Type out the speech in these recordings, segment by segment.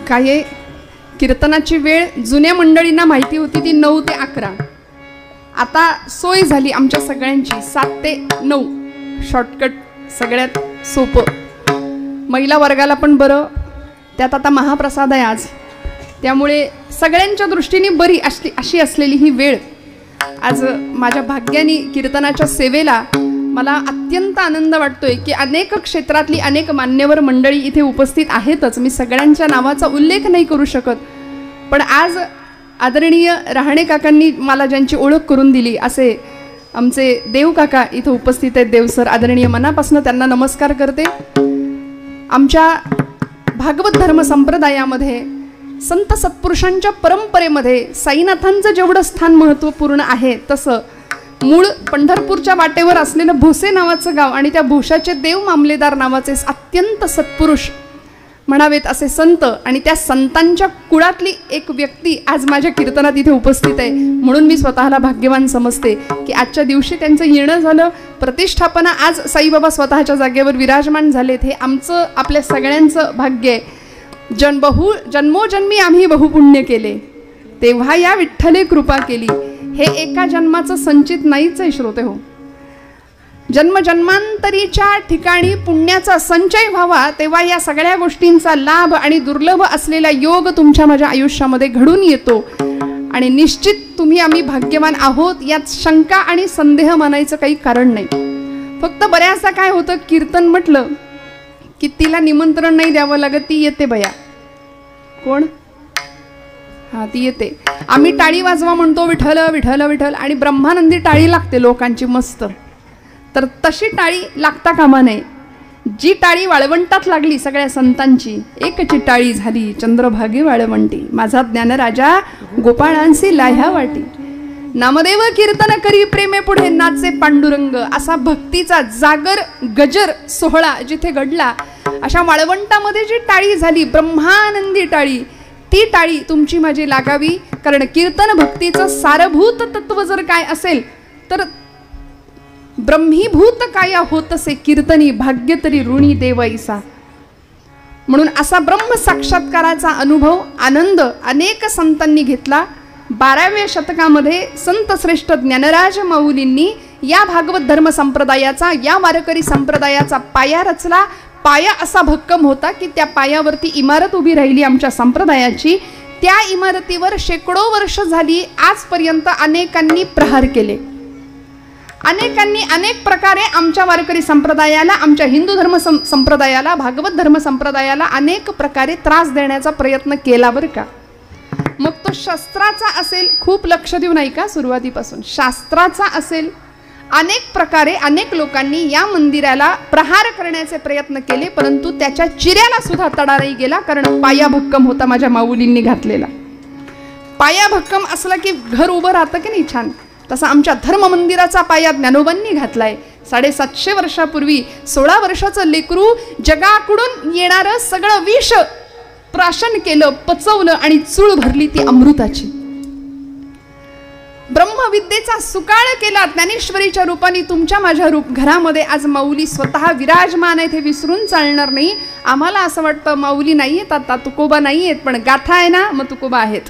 काय कीर्तनाची वेळ जुन्या मंडळींना माहिती होती ती 9 ते 11. आता सोय झाली आमच्या सगळ्यांची 7 ते 9. शॉर्टकट सगळ्यात सोपं. महिला वर्गाला पण बरं. त्यात आता महाप्रसाद आहे आज, त्यामुळे सगळ्यांच्या दृष्टीने बरी अशी असलेली ही वेळ आज माझ्या भाग्याने कीर्तनाच्या सेवेला मला अत्यंत आनंद वाटतोय की अनेक क्षेत्रातली अनेक मान्यवर मंडळी इथे उपस्थित आहेतच. मी सगळ्यांच्या नावाचा उल्लेख नाही करू शकत, पण आज आदरणीय रहाणे काकांनी मला ज्यांची ओळख करून दिली असे आमचे देव काका इथे उपस्थित आहेत. देवसर आदरणीय, मनापासून त्यांना नमस्कार करते. आमच्या भागवत धर्म संप्रदायामध्ये संत सत्पुरुषांच्या परंपरेमध्ये साईनाथांचं जेवढं स्थान महत्त्वपूर्ण आहे तसं मूळ पंढरपूरच्या वाटेवर असलेलं भोसे नावाचं गाव आणि त्या भोशाचे देव मामलेदार नावाचे अत्यंत सत्पुरुष म्हणावेत असे संत आणि त्या संतांच्या कुळातली एक व्यक्ती आज माझ्या कीर्तनात इथे उपस्थित आहे. म्हणून मी स्वतःला भाग्यवान समजते की आजच्या दिवशी त्यांचं येणं झालं. प्रतिष्ठापना आज साईबाबा स्वतःच्या जागेवर विराजमान झालेत. हे आमचं आपल्या सगळ्यांचं भाग्य आहे. जन्मोजन्मी आम्ही बहुपुण्य केले, तेव्हा या विठ्ठले कृपा केली. हे एका जन्माचं संचित नाहीच आहे श्रोते हो. जन्मजन्मांतरीच्या ठिकाणी पुण्याचा संचय व्हावा तेव्हा या सगळ्या गोष्टींचा लाभ आणि दुर्लभ असलेला योग तुमच्या माझ्या आयुष्यामध्ये घडून येतो. आणि निश्चित तुम्ही आम्ही भाग्यवान आहोत यात शंका आणि संदेह मानायचं काही कारण नाही. फक्त बऱ्याचदा काय होतं, कीर्तन म्हटलं की तिला निमंत्रण नाही द्यावं लागत, ती येते बया. कोण? हा, ती येते. आम्ही टाळी वाजवा म्हणतो, विठ्ठल विठ्ठल विठ्ठल, आणि ब्रह्मानंदी टाळी लागते लोकांची मस्त. तर तशी टाळी लागता कामा नये. जी टाळी वाळवंटात लागली सगळ्या संतांची, एकची टाळी झाली चंद्रभागी वाळवंटी, माझा ज्ञानराजा गोपाळांसी लाह्या वाटी, नामदेव कीर्तन करी प्रेमे पुढे नाचे पांडुरंग, असा भक्तीचा जागर गजर सोहळा जिथे घडला, अशा वाळवंटामध्ये जी टाळी झाली ब्रह्मानंदी टाळी, ती टाळी तुमची माझी लागावी. कारण कीर्तन भक्तीचं सारभूत तत्व जर काय असेल तर ब्रह्मीभूत काय होतसे कीर्तनी, भाग्य तरी ऋणी देवैसा. म्हणून असा ब्रह्म साक्षात्काराचा अनुभव आनंद अनेक संतांनी घेतला. 12व्या शतकामध्ये संत श्रेष्ठ ज्ञानराज माऊलींनी या भागवत धर्म संप्रदायाचा, या वारकरी संप्रदायाचा पाया रचला. पाया असा भक्कम होता की त्या पायावरती इमारत उभी राहिली आमच्या संप्रदायाची. त्या इमारतीवर शेकडो वर्ष झाली आजपर्यंत अनेकांनी प्रहार केले. अनेकांनी अनेक प्रकारे आमच्या वारकरी संप्रदायाला, आमच्या हिंदू धर्म संप्रदायाला, भागवत धर्म संप्रदायाला अनेक प्रकारे त्रास देण्याचा प्रयत्न केला बरं का. मग तो शस्त्राचा असेल, खूप लक्ष देऊ नाही का सुरुवातीपासून, शास्त्राचा असेल, अनेक प्रकारे अनेक लोकांनी या मंदिराला प्रहार करण्याचे प्रयत्न केले, परंतु त्याच्या चिऱ्याला सुद्धा तडा नाही गेला. कारण पाया भक्कम होता माझ्या माऊलींनी घातलेला. पाया भक्कम असला की घर उभं राहतं की नाही छान, तसा आमच्या धर्म मंदिराचा पाया ज्ञानोबांनी घातलाय. 750 वर्षापूर्वी 16 वर्षाचं लेकरू जगाकडून येणारं सगळं विष प्राशन केलं, पचवलं आणि चूळ भरली ती अमृताची. ब्रह्मविद्येचा सुकाळ केला ज्ञानेश्वरीच्या रूपाने तुमच्या माझ्या घरामध्ये. आज माऊली स्वतः विराजमान आहेत हे विसरून चालणार नाही. आम्हाला असं वाटतं माऊली नाही आहेत, आता तुकोबा नाही आहेत, पण गाथा आहे ना मग तुकोबा आहेत,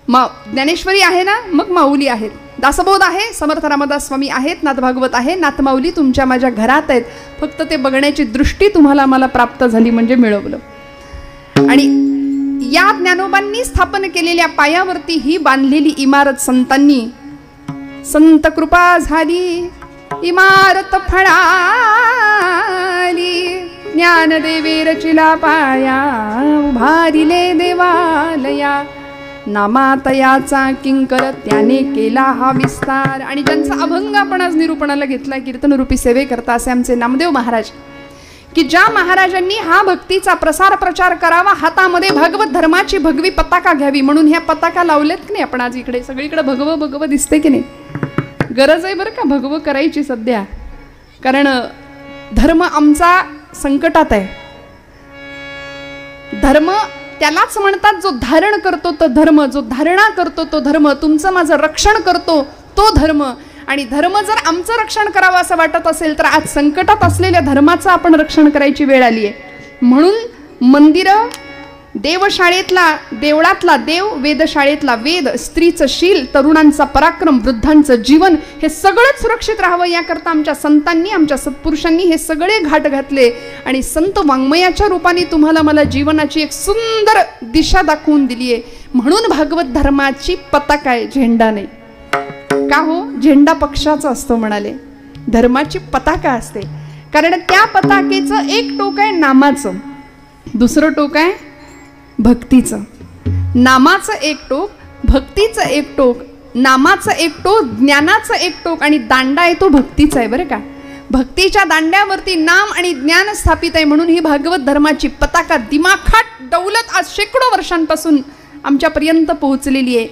ज्ञानेश्वरी आहे ना मग माऊली आहेत, दासबोध आहे, समर्थ रामदास स्वामी आहेत, नाथभागवत आहे, नाथमाऊली तुमच्या माझ्या घरात आहेत. फक्त ते बघण्याची दृष्टी तुम्हाला मला प्राप्त झाली म्हणजे मिळवलं. आणि या ज्ञानोबांनी स्थापन केलेल्या पायावरती ही बांधलेली इमारत संतांनी, संत कृपा झाली इमारत फळाली, ज्ञानदेवे रचिला पाया, उभारिले देवालया, नामातयाचा किंकर त्याने केला हा विस्तार. आणि ज्यांचा अभंग आपण आज निरूपणाला घेतला कीर्तन रूपी सेवे करता असे आमचे नामदेव महाराज, की ज्या महाराजांनी हा भक्तीचा प्रसार प्रचार करावा, हातामध्ये भागवत धर्माची भगवी पताका घ्यावी म्हणून ह्या पताका लावलेत की नाही आपण आज इकडे सगळीकडे भगवं भगवं दिसते की नाही. गरज आहे बरं का भगवं करायची सध्या, कारण धर्म आमचा संकटात आहे. धर्म त्यालाच म्हणतात जो धारण करतो तो धर्म, जो धारणा करतो तो धर्म, तुमचं माझं रक्षण करतो तो धर्म. आणि धर्म जर आमचं रक्षण करावं असं वाटत असेल तर आज संकटात असलेल्या धर्माचं आपण रक्षण करायची वेळ आली आहे. म्हणून मंदिरं देवशाळेतला देवळातला देव, वेदशाळेतला वेद, स्त्रीचं शील, तरुणांचा पराक्रम, वृद्धांचं जीवन, हे सगळंच सुरक्षित राहावं याकरता आमच्या संतांनी, आमच्या सत्पुरुषांनी हे सगळे घाट घातले आणि संत वाङ्मयाच्या रूपाने तुम्हाला मला जीवनाची एक सुंदर दिशा दाखवून दिली आहे. म्हणून भागवत धर्माची पताका आहे, झेंडा नाही. का हो? झेंडा पक्षाचा असतो म्हणाले, धर्माची पताका असते. कारण त्या पताकेचं एक टोक आहे नामाचं, दुसरं टोक आहे भक्तीचं. नामाचं एक टोक, भक्तीचं एक टोक, नामाचं एक टोक, ज्ञानाचं एक टोक आणि दांडा आहे तो भक्तीचा आहे बरं का. भक्तीच्या दांड्यावरती नाम आणि ज्ञान स्थापित आहे. म्हणून ही भागवत धर्माची पताका दिमाखाट डौलत आज शेकडो वर्षांपासून आमच्यापर्यंत पोहोचलेली आहे.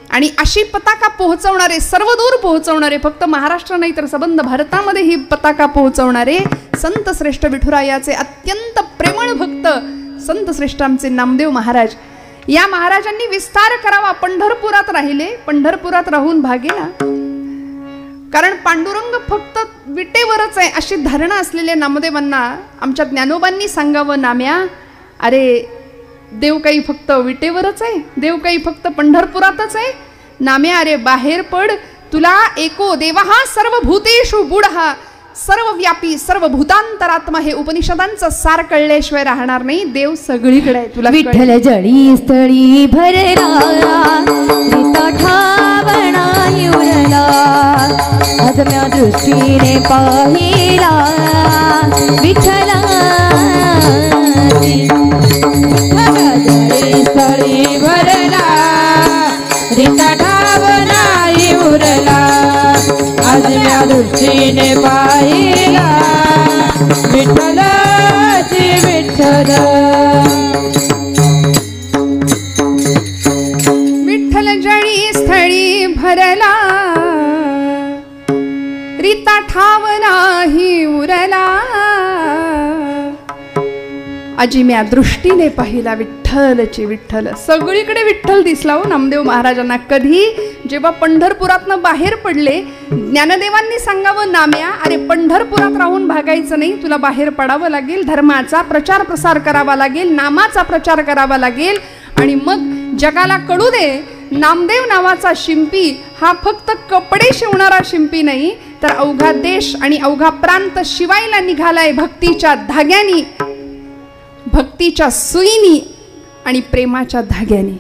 आणि अशी पताका पोहोचवणारे, सर्वदूर पोहोचवणारे, फक्त महाराष्ट्र नाही तर संबंध भारतामध्ये ही पताका पोहोचवणारे संत श्रेष्ठ विठुरायाचे अत्यंत प्रेमळ भक्त संत श्रेष्ठ आमचे नामदेव महाराज. या महाराजांनी विस्तार करावा. पंढरपुरात राहिले, पंढरपुरात राहून भागेना. कारण पांडुरंग फक्त विटेवरच आहे अशी धारणा असलेल्या नामदेवांना आमच्या ज्ञानोबांनी सांगावं, नाम्या अरे देव काही फक्त विटेवरच आहे, देव काही फक्त पंढरपुरातच आहे. नाम्या अरे बाहेर पड, तुला एको देवहा सर्वभूतेषु बुडहा, सर्वव्यापी सर्वभूतांतरात्मा हे उपनिषदांचं सार कळल्याशिवाय राहणार नाही. देव सगळीकडे आहे. तुला विठ्ठल जळी स्थळी भरला, रीता ठावणा उरला, आजम्या दृष्टीने पाहिला विठ्ठला. जळी स्थळी भरला, रीता ठावणा उरला, आजम्या दृष्टीने पाहिला विठ्ठलाची विठ्ठल. विठ्ठल जळी स्थळी भरला, रीता ठाव नाही उरला, अजिम्या दृष्टीने पाहिला विठ्ठलची विठ्ठल. सगळीकडे विठ्ठल दिसला हो नामदेव महाराजांना. कधी? जेव्हा पंढरपुरातनं बाहेर पडले. ज्ञानदेवांनी सांगावं, नाम्या अरे पंढरपुरात राहून भागायचं नाही, तुला बाहेर पडावं लागेल, धर्माचा प्रचार प्रसार करावा लागेल, नामाचा प्रचार करावा लागेल. आणि मग जगाला कळू दे, नामदेव नावाचा शिंपी हा फक्त कपडे शिवणारा शिंपी नाही, तर अवघा देश आणि अवघा प्रांत शिवायला निघालाय भक्तीच्या धाग्यानी, भक्तीच्या सुईनी आणि प्रेमाच्या धाग्याने.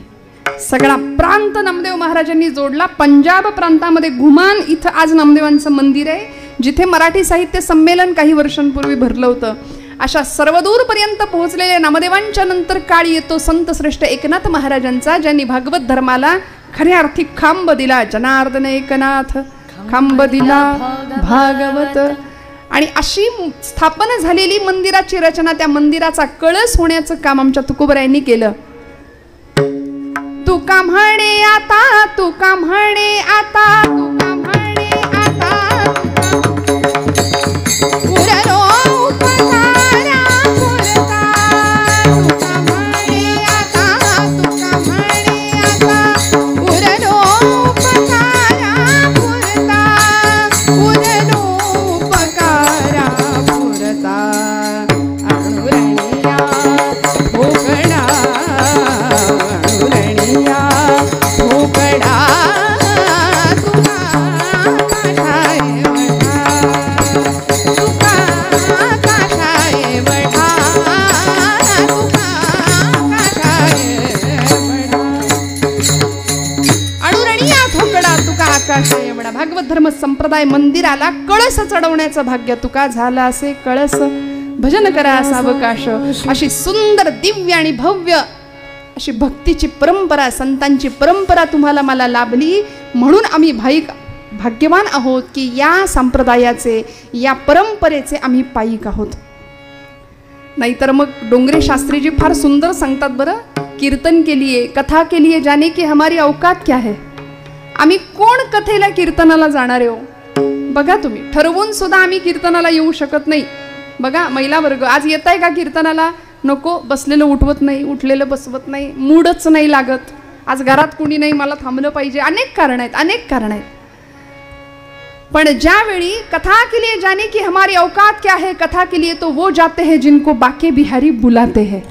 सगळा प्रांत नामदेव महाराजांनी जोडला. पंजाब प्रांतामध्ये घुमान इथं आज नामदेवांचं मंदिर आहे, जिथे मराठी साहित्य संमेलन काही वर्षांपूर्वी भरलं होतं. अशा सर्वदूरपर्यंत पोहोचलेल्या नामदेवांच्या नंतर काळ येतो संत श्रेष्ठ एकनाथ महाराजांचा, ज्यांनी भागवत धर्माला खऱ्या अर्थी खांब दिला. जनार्दन एकनाथ खांब दिला भागवत. आणि अशी स्थापना झालेली मंदिराची रचना, त्या मंदिराचा कळस होण्याचं काम आमच्या तुकोबरायांनी केलं. तुका म्हणे आता, तुका म्हणे आता, तुका म्हणे आता, उरलो उपकारा पुरता. तुका म्हणे आता, तुका म्हणे आता, उरलो उपकारा पुरता, उरलो उपकारा पुरता. अणुरणिया भोगणा, अणुरणिया भोगडा, तुका काठाय वढा, तुका काठाय वढा, तुका काठाय वढा. अणुरणिया भोगडा, तुका आकाशाय वढा. भागवत धर्म संप्रदाय मंदिराला कळस चढवण्याचं भाग्य तुका झाला असे. कळस भजन करा सावकाश. अशी सुंदर दिव्य आणि भव्य अशी भक्तीची परंपरा, संतांची परंपरा तुम्हाला मला लाभली. म्हणून आम्ही भाग्यवान आहोत की या संप्रदायाचे, या परंपरेचे आम्ही पायिक आहोत. नाहीतर मग डोंगरे शास्त्रीजी फार सुंदर सांगतात बरं, कीर्तन केलीये, कथा केलीये, जाने की हमारी औकात क्या है. आम्ही कोण कथेला कीर्तनाला जाणार हो? बघा तुम्ही, ठरवून सुद्धा आम्ही कीर्तनाला येऊ शकत नाही. बघा महिला वर्ग आज येत आहे का कीर्तनाला? नको, बसलेलं उठवत नाही, उठलेलं बसवत नाही, मूडच नाही लागत, आज घरात कुणी नाही, मला थांबलं पाहिजे, अनेक कारण आहेत, अनेक कारण आहेत. पण ज्यावेळी कथा के लिए जाने की हमारी औकात क्या है, कथा के लिए तो वो जाते हैं जिनको बाके बिहारी बुलाते हैं.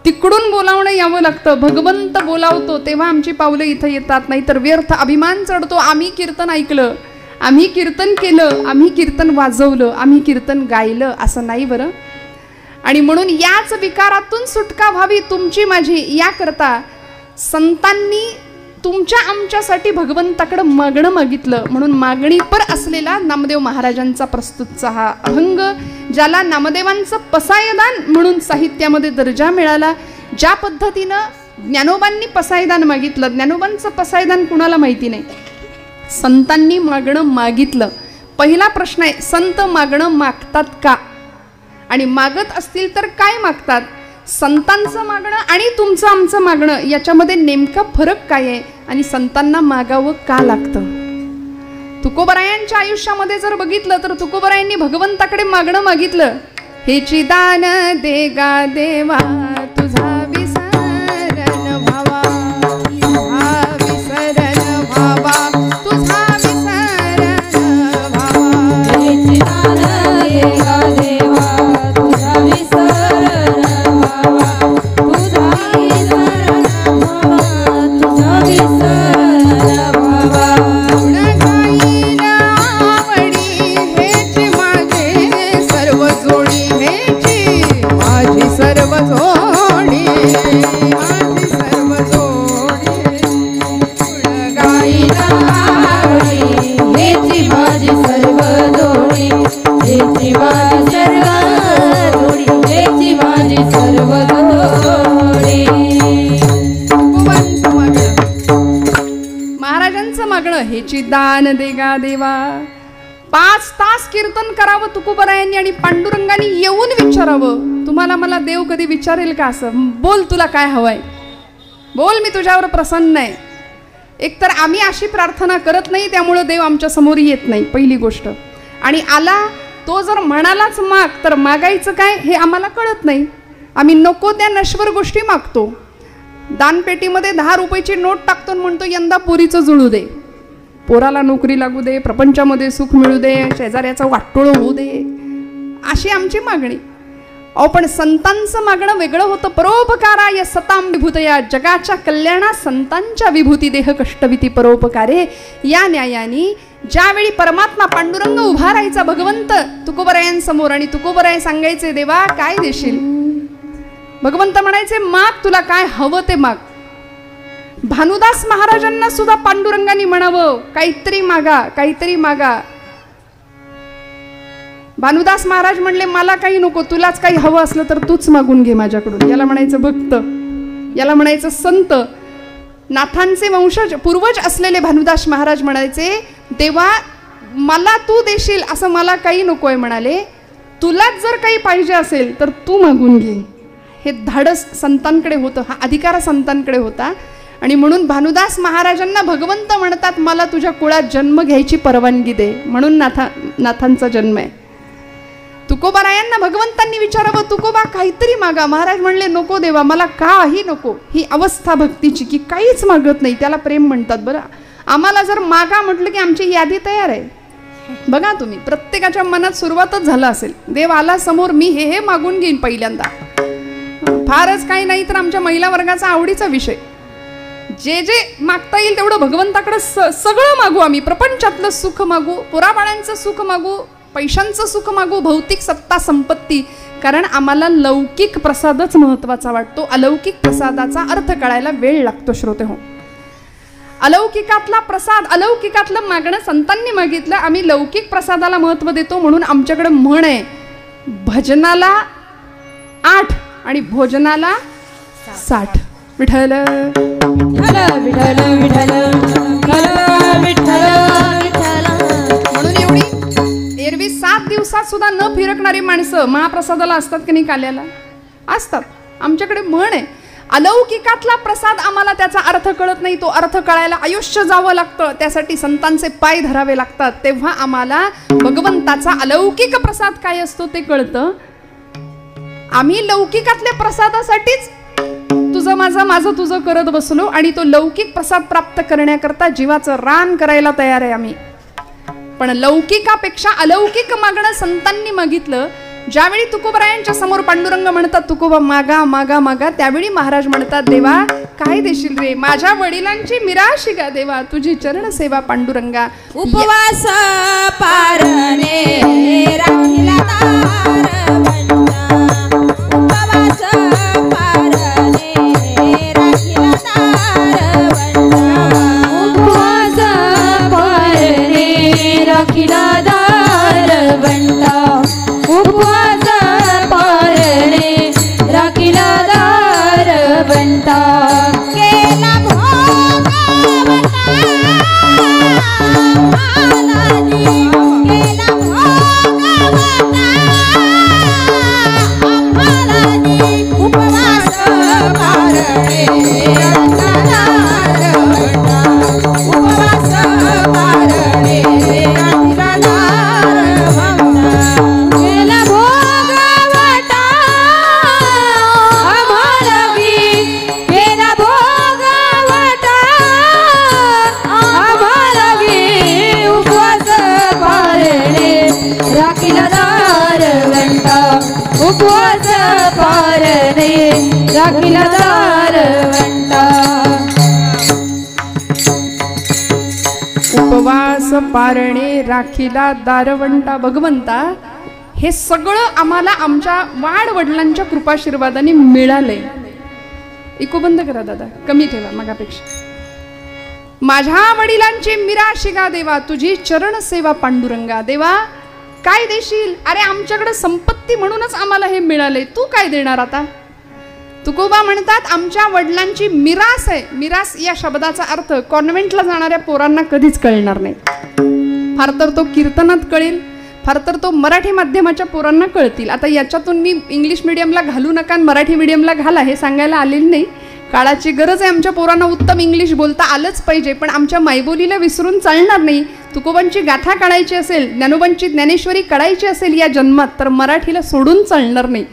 तिकडून बोलावणं यावं लागतं. भगवंत बोलावतो तेव्हा आमची पावलं इथं येतात, नाहीतर व्यर्थ अभिमान चढतो. आम्ही कीर्तन ऐकलं, आम्ही कीर्तन केलं, आम्ही कीर्तन वाजवलं, आम्ही कीर्तन गायलं, असं नाही बरं. आणि म्हणून याच विकारातून सुटका व्हावी तुमची माझी, याकरता संतांनी तुमच्या आमच्यासाठी भगवंताकडे मागणं मागितलं. म्हणून मागणीपर असलेला नामदेव महाराजांचा प्रस्तुतचा हा अभंग, ज्याला नामदेवांचं पसायदान म्हणून साहित्यामध्ये दर्जा मिळाला. ज्या पद्धतीनं ज्ञानोबांनी पसायदान मागितलं, ज्ञानोबांचं पसायदान कुणाला माहिती नाही, संतांनी मागणं मागितलं. पहिला प्रश्न आहे, संत मागणं मागतात का, आणि मागत असतील तर काय मागतात. संतांचं मागणं आणि तुमचं आमचं मागणं याच्यामध्ये नेमका फरक काय आहे, आणि संतांना मागावं का लागतं. तुकोबरायांच्या आयुष्यामध्ये जर बघितलं तर तुकोबरायांनी भगवंताकडे मागणं मागितलं, हेची दान दे गा देवा तुझा विसरण भावा, तुझा विसरण भावा, तुझा विसरण भावा, हेची दान दे गा देवा तुझा विसरण भावा, तुझा विसरण भावा, तुझा विसरण भावा. सर्व जोडी, माझी सर्व जोडी, गाईला आवडी हेची माझी सर्व जोडी, हेची माझी सर्व जोडी, हेची माझी सर्व जोडी. महाराजांचं मागणं, हेची दान दे गा देवा. 5 तास कीर्तन करावं तुकोबरायांनी, आणि पांडुरंगाने येऊन विचारावं, तुम्हाला मला देव कधी विचारेल का असं, बोल तुला काय हवंय, बोल मी तुझ्यावर प्रसन्न आहे. एकतर आम्ही अशी प्रार्थना करत नाही, त्यामुळं देव आमच्या समोर येत नाही, पहिली गोष्ट. आणि आला तो जर म्हणालाच माग, तर मागायचं काय हे आम्हाला कळत नाही. आम्ही नको त्या नश्वर गोष्टी मागतो. दानपेटीमध्ये 10 रुपयाची नोट टाकतो, म्हणतो यंदा पोरीचं जुळू दे, पोराला नोकरी लागू दे, प्रपंचामध्ये सुख मिळू दे, शेजाऱ्याचं वाटोळं होऊ दे, अशी आमची मागणी. अहो पण संतांचं मागणं वेगळं होतं. परोपकाराय सतां विभूतया, जगाच्या कल्याणा संतांच्या विभूती देह कष्टविती परोपकारे. या न्यायाने ज्यावेळी परमात्मा पांडुरंग उभा राहायचा भगवंत तुकोबरायांसमोर, आणि तुकोबराय सांगायचे देवा काय देशील. भगवंत म्हणायचे माग, तुला काय हवं ते माग. भानुदास महाराजांना सुद्धा पांडुरंगाने म्हणावं काहीतरी मागा, काहीतरी मागा. भानुदास महाराज म्हणले मला काही नको, तुलाच काही हवं असलं तर तूच मागून घे माझ्याकडून. याला म्हणायचं भक्त, याला म्हणायचं संत. नाथांचे वंशज पूर्वज असलेले भानुदास महाराज म्हणायचे देवा मला तू देशील असं मला काही नको आहे म्हणाले, तुलाच जर काही पाहिजे असेल तर तू मागून घे. हे धाडस संतांकडे होतं, हा अधिकार संतांकडे होता. आणि म्हणून भानुदास महाराजांना भगवंत म्हणतात मला तुझ्या कुळात जन्म घ्यायची परवानगी दे, म्हणून नाथांचा जन्म आहे. तुकोबारायांना भगवंतांनी विचारावं तुकोबा काहीतरी मागा. महाराज म्हणले नको देवा मला काही नको. ही अवस्था भक्तीची की काहीच मागत नाही, त्याला प्रेम म्हणतात. बरं आम्हाला जर मागा म्हटलं की आमची यादी तयार आहे. बघा तुम्ही प्रत्येकाच्या मनात सुरुवातच झालं असेल, देव आला समोर मी हे मागून घेईन पहिल्यांदा. फारच काही नाही तर आमच्या महिला वर्गाचा आवडीचा विषय, जे जे मागता येईल तेवढं भगवंताकडे सगळं मागू. आम्ही प्रपंचातलं सुख मागू, पोराबाळांचं सुख मागू, पैशांचं सुख मागू, भौतिक सत्ता संपत्ती, कारण आम्हाला लौकिक प्रसादच महत्वाचा वाटतो. अलौकिक प्रसादाचा अर्थ कळायला वेळ लागतो श्रोते हो. अलौकिकातला प्रसाद, अलौकिकातलं मागणं संतांनी मागितलं, आम्ही लौकिक प्रसादाला महत्व देतो. म्हणून आमच्याकडे म्हण आहे भजनाला 8 आणि भोजनाला 60. विठ्ठल विठ्ठल विठ्ठल विठ्ठल विठ्ठल. म्हणून एवढी एरवी 7 दिवसात सुद्धा न फिरकणारी माणसं महाप्रसादाला असतात की नाही, काल्याला असतात. आमच्याकडे म्हण आहे अलौकिकातला प्रसाद आम्हाला त्याचा अर्थ कळत नाही, तो अर्थ कळायला आयुष्य जावं लागतं, त्यासाठी संतांचे पाय धरावे लागतात. तेव्हा आम्हाला भगवंताचा अलौकिक प्रसाद काय असतो ते कळतं. आम्ही लौकिकातल्या प्रसादासाठीच तुझं माझं माझं तुझं करत बसलो आणि तो लौकिक प्रसाद प्राप्त करण्याकरता जीवाचं रान करायला तयार आहे आम्ही. पण लौकिकापेक्षा अलौकिक मागणं संतांनी मागितलं ज्यावेळी तुकोबरायांच्या समोर पांडुरंग म्हणतात तुकोबा मागा मागा मागा, त्यावेळी महाराज म्हणतात देवा काय देशील रे, माझ्या वडिलांची मिराशी गा देवा, तुझी चरण सेवा पांडुरंगा. उपवास पारणे राखिला दार बंटा, उपवास पारणे राखिला दार बंटा, उपवास पारणे राखिला दार बंटा, उपवास पारणे राखिला दार बंटा. केला उपवास पारणे राखिला दार बंटा. उपवास पारणे राखिला दारवंटा. भगवंता हे सगळं आम्हाला आमच्या वाड वडिलांच्या कृपाशीर्वादाने मिळालंय. इको बंद करा दादा, कमी ठेवा मगापेक्षा. माझ्या वडिलांची मिराशी गा देवा, तुझी चरण सेवा पांडुरंगा. देवा काय देशील? अरे आमच्याकडे संपत्ती म्हणूनच आम्हाला हे मिळाले, तू काय देणार आता? तुकोबा म्हणतात आमच्या वडिलांची मिरास आहे. मिरास या शब्दाचा अर्थ कॉन्व्हेंटला जाणाऱ्या पोरांना कधीच कळणार नाही. फार तर तो कीर्तनात कळेल, फार तर तो मराठी माध्यमाच्या पोरांना कळतील. आता याच्यातून मी इंग्लिश मिडियमला घालू नका आणि मराठी मिडियमला घाला हे सांगायला आलेली नाही. काळाची गरज आहे, आमच्या पोरांना उत्तम इंग्लिश बोलता आलंच पाहिजे, पण आमच्या मायबोलीला विसरून चालणार नाही. तुकोबांची गाथा काढायची असेल, ज्ञानोबांची ज्ञानेश्वरी काढायची असेल या जन्मात, तर मराठीला सोडून चालणार नाही.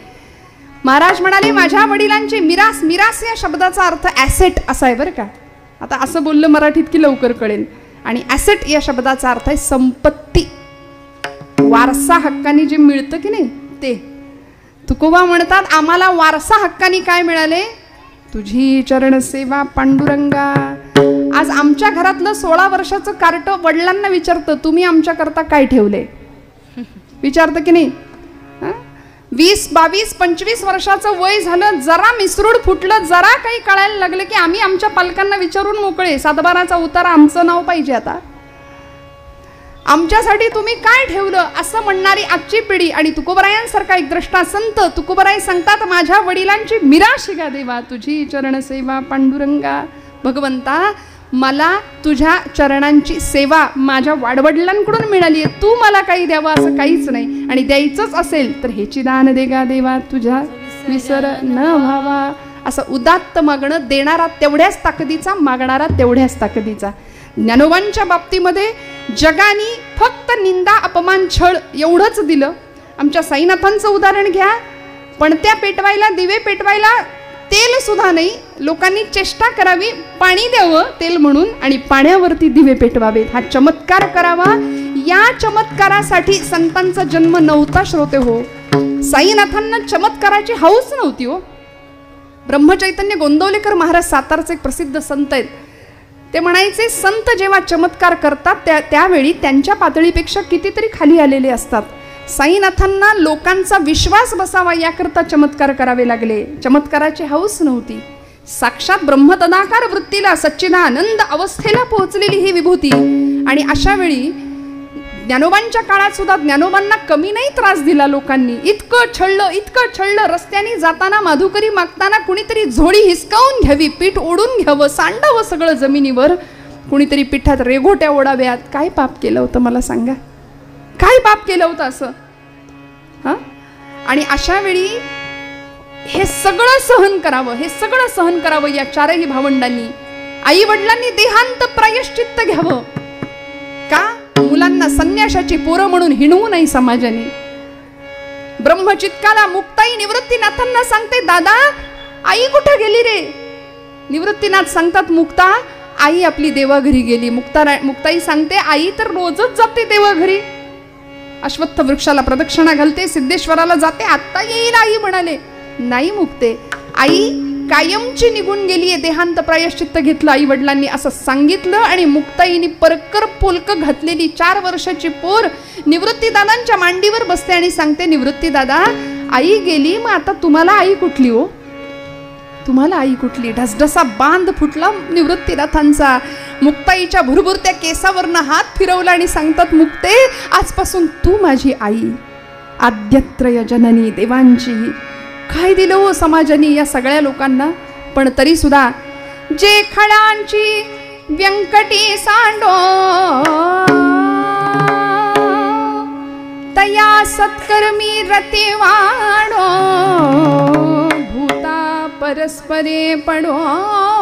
महाराज म्हणाले माझ्या वडिलांची मिरास. मिरास या शब्दाचा अर्थ ॲसेट असा आहे बरं का. आता असं बोललं मराठीत की लवकर कळेल. आणि ॲसेट या शब्दाचा अर्थ आहे संपत्ती, वारसा हक्काने जे मिळतं की नाही ते. तुकोबा म्हणतात आम्हाला वारसा हक्काने काय मिळाले? तुझी चरण सेवा पांडुरंगा. आज आमच्या घरातलं 16 वर्षाचं कार्ट वडिलांना विचारतं तुम्ही आमच्या करता काय ठेवले, विचारतं की नाही? 20, 22, 25 वर्षाचं वय झालं, जरा मिसरूड फुटलं, जरा काही कळायला लागलं की आम्ही आमच्या पालकांना विचारून मोकळे. 7-12चा उतारा आमचं नाव पाहिजे आता, आमच्यासाठी तुम्ही काय ठेवलं असं म्हणणारी आजची पिढी. आणि तुकोबरायांसारखा एक द्रष्टा संत तुकोबराय सांगतात माझ्या वडिलांची मिराशी गा देवा, तुझी चरण सेवा पांडुरंगा. भगवंता मला तुझ्या चरणांची सेवा माझ्या वाडवडिलांकडून मिळाली आहे, तू मला काही द्यावं असं काहीच नाही. आणि द्यायचंच असेल तर हेची दान दे गा देवा, तुझ्या विसर न व्हावा. असं उदात्त मागणं, देणारा तेवढ्याच ताकदीचा, मागणारा तेवढ्याच ताकदीचा. ज्ञानोबांच्या बाबतीमध्ये जगानी फक्त निंदा अपमान छळ एवढंच दिलं. आमच्या साईनाथांचं उदाहरण घ्या, पणत्या पेटवायला, दिवे पेटवायला तेल सुद्धा नाही, लोकांनी चेष्टा करावी पाणी द्यावं तेल म्हणून आणि पाण्यावरती दिवे पेटवावेत, हा चमत्कार करावा. या चमत्कारासाठी संतांचा जन्म नव्हता श्रोते हो. साईनाथांना चमत्काराची हौस नव्हती हो. ब्रह्मचैतन्य गोंदवलेकर महाराज सातारचे एक प्रसिद्ध संत आहेत. ते म्हणायचे संत जेव्हा चमत्कार करतात त्यावेळी त्यांच्या पातळीपेक्षा कितीतरी खाली आलेले असतात. साईनाथांना लोकांचा विश्वास बसावा याकरता चमत्कार करावे लागले. चमत्काराची हौस नव्हती. साक्षात ब्रह्मतदाकार वृत्तीला, सच्चिदानंद अवस्थेला पोहोचलेली ही विभूती. आणि अशा वेळी ज्ञानोबांच्या काळात सुद्धा ज्ञानोबांना कमी नाही त्रास दिला लोकांनी. इतकं छळलं. रस्त्याने जाताना, माधुकरी मागताना कुणीतरी झोळी हिसकावून घ्यावी, पीठ ओढून घ्यावं, सांडावं सगळं जमिनीवर, कुणीतरी पिठात रेघोट्या ओढाव्यात. काय पाप केलं होतं मला सांगा, काय पाप केलं होतं असं? आणि अशा वेळी हे सगळं सहन करावं या चारही भावंडांनी. आई वडिलांनी देहांत प्रायश्चित्त घ्यावं का? मुलांना संन्याशाची पोरं म्हणून हिणवू नाही समाजाने. ब्रह्मचित्काला मुक्ताई निवृत्तीनाथांना सांगते दादा आई कुठे गेली रे? निवृत्तीनाथ सांगतात मुक्ता आई आपली देवाघरी गेली. मुक्ताई सांगते आई तर रोजच जाते देवाघरी. अश्वत्थ वृक्षाला प्रदक्षिणा घालते, सिद्धेश्वराला जाते, आत्ता येईल आई म्हणाले. नाही मुक्ते, आई कायमची निघून गेलीये, देहांत प्रायश्चित्त घेतलं आई वडिलांनी असं सांगितलं. आणि मुक्ताईनी परकर पोलक घातलेली 4 वर्षाची पोर निवृत्ती दादांच्या मांडीवर बसते आणि सांगते, निवृत्ती दादा आई गेली, मग आता तुम्हाला आई कुठली हो, तुम्हाला आई कुठली. ढसढसा बांध फुटला निवृत्तीनाथांचा. मुक्ताईच्या भुरभुरत्या केसावरनं हात फिरवला आणि सांगतात, मुक्ते आजपासून तू माझी आई, आद्यत्रय जननी देवांची. काय दिलं हो समाजाने या सगळ्या लोकांना. पण तरी सुद्धा जे खळांची व्यंकटी सांडो तया सत्कर्मी रती वाढो, भूता परस्परे पडो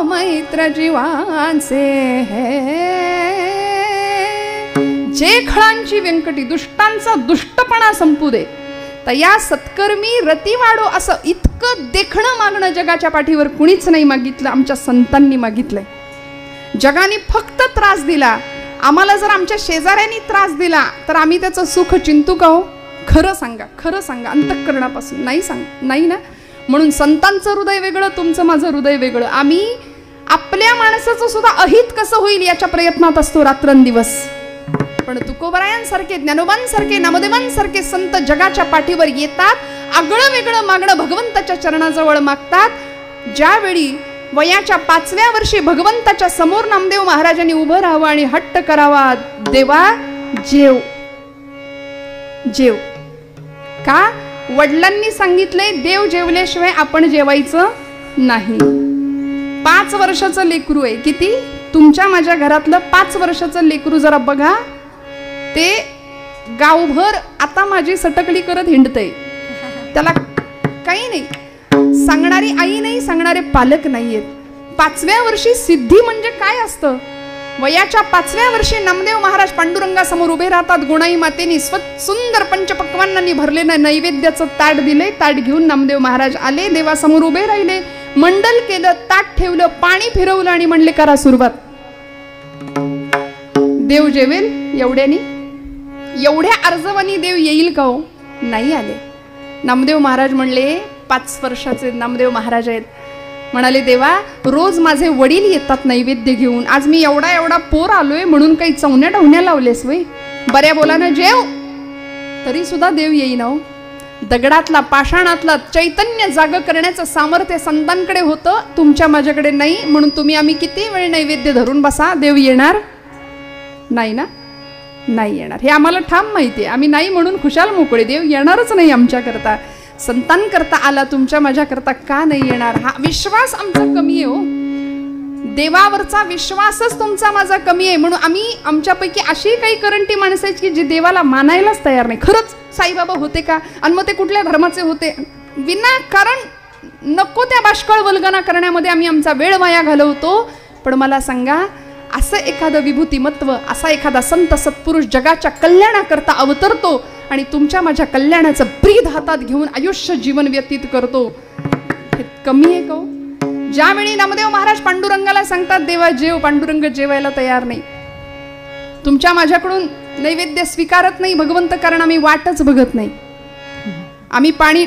मैत्र जीवांचे. जे खळांची व्यंकटी, दुष्टांचा दुष्टपणा संपू दे, तया सत्कर्मी रती वाढो. असं इतकं देखणं मागणं जगाच्या पाठीवर कुणीच नाही मागितलं, आमच्या संतांनी मागितलंय. जगाने फक्त त्रास दिला. आम्हाला जर आमच्या शेजाऱ्यांनी त्रास दिला तर आम्ही त्याचं सुख चिंतू का हो? खरं सांगा, खरं सांगा अंतःकरणापासून. नाही ना. म्हणून संतांचं हृदय वेगळं, तुमचं माझं हृदय वेगळं. आम्ही आपल्या माणसाचं सुद्धा अहित कसं होईल याच्या प्रयत्नात असतो रात्रंदिवस. पण तुकोबरायांसारखे, ज्ञानोबांसारखे, नामदेवांसारखे संत जगाच्या पाठीवर येतात, आगळं वेगळं मागणं भगवंताच्या चरणाजवळ मागतात. ज्यावेळी वयाच्या 5व्या वर्षी भगवंताच्या समोर नामदेव महाराजांनी उभं राहावं आणि हट्ट करावा, देवा जेव जेव. का? वडिलांनी सांगितलंय देव जेवल्याशिवाय आपण जेवायचं नाही. 5 वर्षाचं लेकरू आहे. किती? तुमच्या माझ्या घरातलं 5 वर्षाचं लेकरू जरा बघा, ते गावभर आता माझी सटकली करत हिंडतय. त्याला काही नाही, सांगणारी आई नाही, सांगणारे पालक नाहीयेत. 5व्या वर्षी सिद्धी म्हणजे काय असतं? वयाच्या 5व्या वर्षी नामदेव महाराज पांडुरंगासमोर उभे राहतात. गुणाई मातेनी सुंदर पंचपक्वांनांनी भरलेलं नैवेद्याचं ताट दिले. ताट घेऊन नामदेव महाराज आले, देवासमोर उभे राहिले, मंडल केलं, ताट ठेवलं, पाणी फिरवलं आणि म्हणले करा सुरुवात. देव जेवेल एवढ्यानी? एवढ्या अर्जवानी देव येईल का हो? नाही आले. नामदेव महाराज म्हणले, 5 वर्षाचे नामदेव महाराज आहेत, म्हणाले देवा रोज माझे वडील येतात नैवेद्य घेऊन, आज मी एवढा पोर आलोय म्हणून काही चवण्या डवण्या लावलेस वय? बऱ्या बोलानं जेव. तरी सुद्धा देव येईना हो. दगडातला, पाषाणातला चैतन्य जाग करण्याचं सामर्थ्य संतांकडे होतं, तुमच्या माझ्याकडे नाही. म्हणून तुम्ही आम्ही किती वेळ नैवेद्य धरून बसा, देव येणार नाही ना? नाही येणार. हे आम्हाला ठाम माहिती आहे. आम्ही नाही म्हणून खुशाल मोकळे, देव येणारच नाही आमच्याकरता. संतांकरता आला, तुमच्या माझ्याकरता का नाही येणार? हा विश्वास आमचा कमी आहे हो. देवावरचा विश्वासच तुमचा माझा कमी आहे. म्हणून आम्ही आमच्यापैकी अशी काही करंटी माणसं आहेत की जी देवाला मानायलाच तयार नाही. खरंच साईबाबा होते का? आणि मग ते कुठल्या धर्माचे होते? विनाकारण नको त्या बाष्कळ वल्गना करण्यामध्ये आम्ही आमचा वेळ वाया घालवतो. पण मला सांगा, असं एखादं विभूतिमत्व, असा एखादा संत सत्पुरुष जगाच्या कल्याणाकरता अवतरतो आणि तुमच्या माझ्या कल्याणाचं ब्रीद हातात घेऊन आयुष्य जीवन व्यतीत करतो, हे कमी आहे का? ज्यावेळी नामदेव महाराज पांडुरंगाला सांगतात देवा जेव, पांडुरंग जेवायला तयार नाही. तुमच्या माझ्याकडून नैवेद्य स्वीकारत नाही भगवंत, कारण आम्ही वाटच बघत नाही. आम्ही पाणी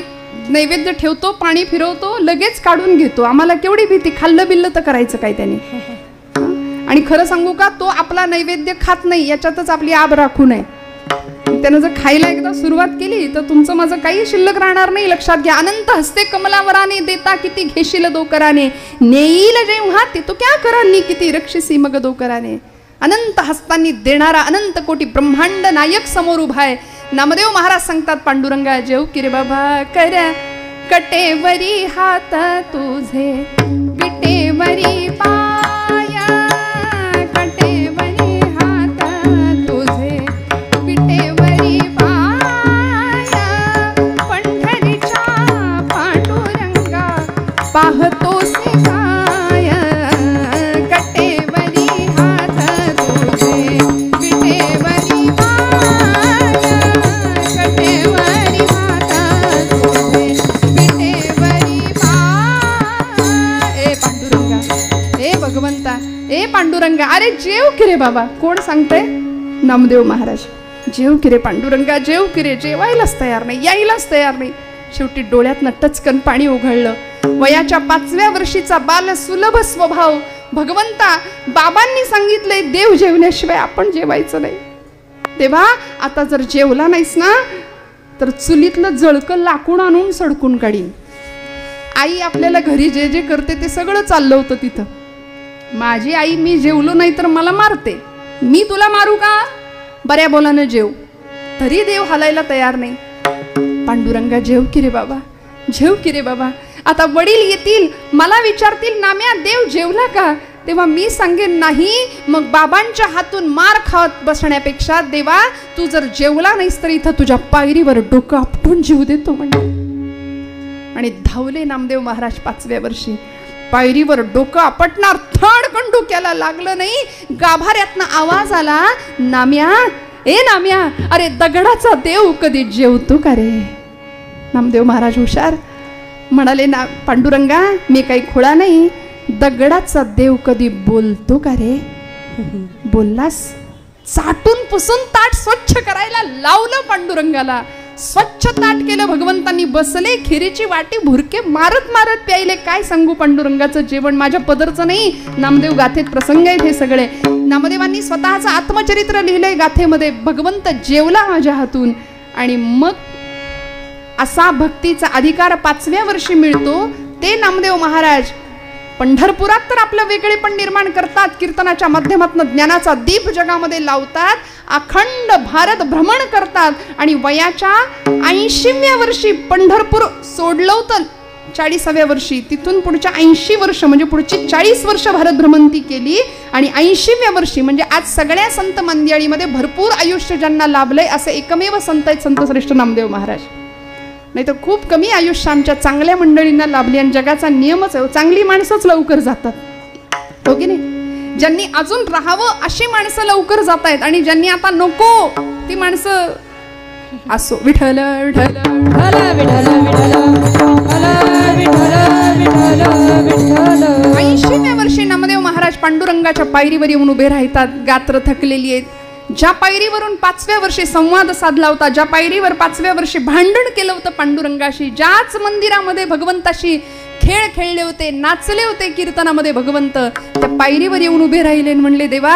नैवेद्य ठेवतो, पाणी फिरवतो, लगेच काढून घेतो. आम्हाला केवढी भीती, खाल्लं बिल्लं तर करायचं काय त्याने? आणि खरं सांगू का, तो आपला नैवेद्य खात नाही याच्यातच आपली आब राखू नये. त्यानं जर खायला एकदा सुरुवात केली तर तुमचं माझं काही शिल्लक राहणार नाही. लक्षात घ्या. अनंत हस्ते कमलावराने देता किती घेशील दोकराने, नेईल जेव्हा ते तो क्या करानी किती रक्षसी मग दोकराने. अनंत हस्तांनी देणारा अनंत कोटी ब्रह्मांड नायक समोर उभा आहे. नामदेव महाराज सांगतात पांडुरंगा जेव की रे बाबा, कर कटेवरी हात तुझे, विटेवरी पाया, कटेवरी हात तुझे, विटेवरी पाया, पंढरीच्या पांडुरंगा पाहतोसे काय, कटेवरी हात तुझे, विटेवरी पाया, कटेवरी हात तुझे, विटेवरी पाया. ए पांडुरंगा, ए भगवंता, ए पांडुरंगा, अरे जेव की रे बाबा. कोण सांगतंय? नामदेव महाराज. जेव की रे पांडुरंगा, जेव की रे. जेवायलाच तयार नाही, यायलाच तयार नाही. शेवटी डोळ्यातनं टचकन पाणी ओघळलं. वयाच्या 5व्या वर्षीचा बाल सुलभ स्वभाव. भगवंता, बाबांनी सांगितलंय देव जेवण्याशिवाय आपण जेवायचं नाही. देवा, आता जर जेवला नाहीस ना तर चुलीतलं जळकं लाकूड आणून सडकून काढीन. आई आपल्याला घरी जे जे करते ते सगळं चाललं होतं तिथं. माझी आई मी जेवलो नाही तर मला मारते. मी तुला मारू का? बऱ्या बोलानं जेव. तरी देव हलायला तयार नाही. पांडुरंगा, जेव की रे बाबा, जेव की रे बाबा. आता वडील येतील, मला विचारतील, नाम्या देव जेवला का? तेव्हा मी सांगेन नाही. मग बाबांच्या हातून मार खात बसण्यापेक्षा देवा तू जर जेवला नाहीस तर इथं तुझ्या पायरीवर डोकं आपटून जीव देतो म्हणजे. आणि धावले नामदेव महाराज 5व्या वर्षी. पायरीवर डोकं आपटणार, थडकन डोक्याला लागलं नाही. गाभाऱ्यातनं आवाज आला, नाम्या, ए नाम्या, अरे दगडाचा देव कधी जेवतो का रे? नामदेव महाराज हुशार म्हणाले, ना पांडुरंगा, मी काही खोळा नाही. दगडाचा देव कधी बोलतो का रे? बोललास. चाटून पुसून ताट स्वच्छ करायला लावलं पांडुरंगाला. स्वच्छ ताट केलं. भगवंतांनी बसले, खिरीची वाटी भुरके मारत मारत प्यायले. काय सांगू पांडुरंगाचं जेवण, माझ्या पदरचं नाही. नामदेव गाथेत प्रसंग आहेत हे सगळे. नामदेवांनी स्वतःचं आत्मचरित्र लिहिलंय गाथेमध्ये. भगवंत जेवला माझ्या हातून. आणि मग असा भक्तीचा अधिकार 5व्या वर्षी मिळतो. ते नामदेव महाराज पंढरपुरात तर आपलं वेगळेपण निर्माण करतात. कीर्तनाच्या माध्यमातून ज्ञानाचा दीप जगामध्ये लावतात. अखंड भारत भ्रमण करतात. आणि वयाच्या 80व्या वर्षी पंढरपूर सोडलं होतं. 40व्या वर्षी तिथून पुढच्या 80 वर्ष म्हणजे पुढची 40 वर्ष भारत भ्रमंती केली. आणि 80व्या वर्षी म्हणजे आज सगळ्या संत मंडळीमध्ये भरपूर आयुष्य ज्यांना लाभलंय असे एकमेव संत आहेत संत श्रेष्ठ नामदेव महाराज. नाही तर खूप कमी आयुष्य आमच्या चांगल्या मंडळींना लाभली. आणि जगाचा नियमच आहे, चांगली माणसंच लवकर जातात, हो की नाही? ज्यांनी अजून राहावं अशी माणसं लवकर जात आहेत. आणि ज्यांनी आता नको ती माणसं असो. विठ्ठल विठ्ठल विठ्ठल विठ्ठल. 80व्या वर्षी नामदेव महाराज पांडुरंगाच्या पायरीवर येऊन उभे राहतात. गात्र थकलेली आहेत. ज्या पायरीवरून 5व्या वर्षी संवाद साधला होता, ज्या पायरीवर 5व्या वर्षी भांडण केलं होतं पांडुरंगाशी, ज्याच मंदिरामध्ये भगवंताशी खेळ खेळले होते, नाचले होते कीर्तनामध्ये भगवंत, त्या पायरीवर येऊन उभे राहिले. म्हणले, देवा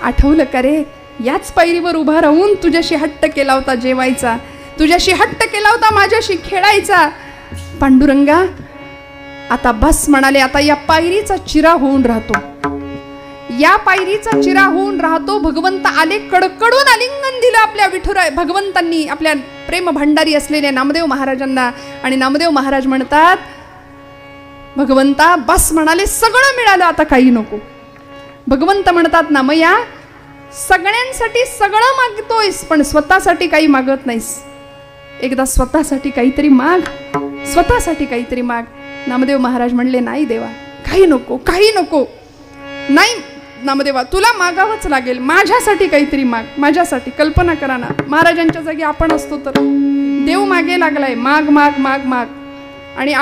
आठवलं का रे? याच पायरीवर उभा राहून तुझ्याशी हट्ट केला होता जेवायचा, तुझ्याशी हट्ट केला होता माझ्याशी खेळायचा. पांडुरंगा आता बस म्हणाले. आता या पायरीचा चिरा होऊन राहतो, या पायरीचा चिरा होऊन राहतो. भगवंत आले, कडकडून आलिंगन दिलं आपल्या विठुराय भगवंतांनी आपल्या प्रेम भांडारी असलेल्या नामदेव महाराजांना. आणि नामदेव महाराज म्हणतात, भगवंता बस म्हणाले, सगळं मिळालं, आता काही नको. भगवंत म्हणतात, नामया सगळ्यांसाठी सगळं मागतोयस पण स्वतःसाठी काही मागत नाहीस. एकदा स्वतःसाठी काहीतरी माग, स्वतःसाठी काहीतरी माग. नामदेव महाराज म्हणले, नाही देवा, काही नको, काही नको. नाही नामदेवा, तुला मागावंच लागेल, माझ्यासाठी काहीतरी माग, माझ्यासाठी. कल्पना करा ना, महाराजांच्या जागी आपण असतो तर देव मागे लागलाय, माग माग माग माग. आणि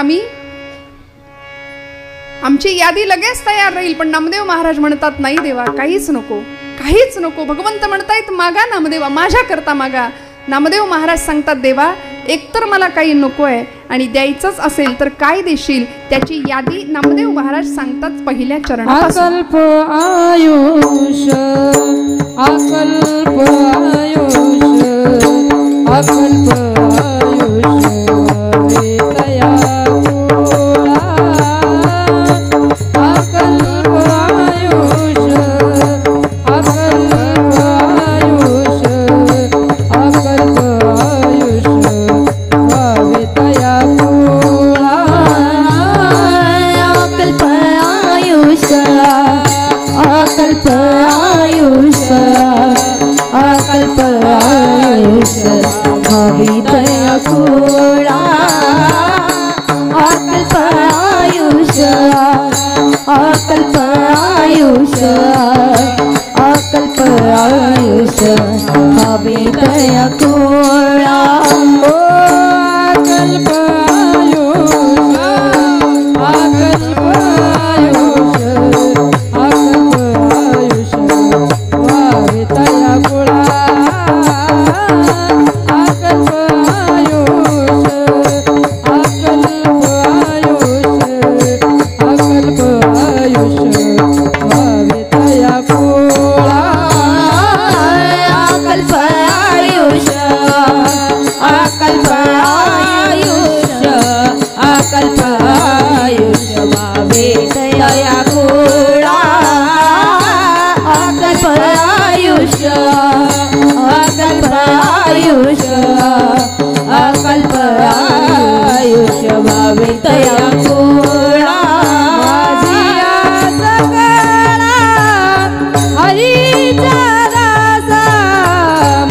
आमची यादी लगेच तयार राहील. पण नामदेव महाराज म्हणतात, नाही देवा, काहीच नको, काहीच नको. भगवंत म्हणतायत, मागा नामदेवा, माझ्या करता मागा. नामदेव महाराज सांगतात, देवा एकतर मला काही नको आहे आणि द्यायचंच असेल तर काय देशील, त्याची यादी नामदेव महाराज सांगतात पहिल्या चरणापासून. अकल्प आयुष, अकल्प आयुष, अकल्प आयुष तया गोळा. अकल्प आयुष, अकल्प आयुष, अकल्प आयुष व्हावे तया गोळा. अकल्प आयुष, अकल्प आयुष, अकल्प आयुष व्हावे तया गोळा. अकल्प आयुष, अकल्प आयुष, अकल्प आयुष व्हावे तया गोळा. अकल्प आयुष, अकल्प आयुष, अकल्प आयुष व्हावे तया गोळा. भावे तया कुळा अकल्प आयुष्य अकल्प आयुष्य अकल्प आयुष्य भावे तया कुळा माझिया सकळा हरीचा दासा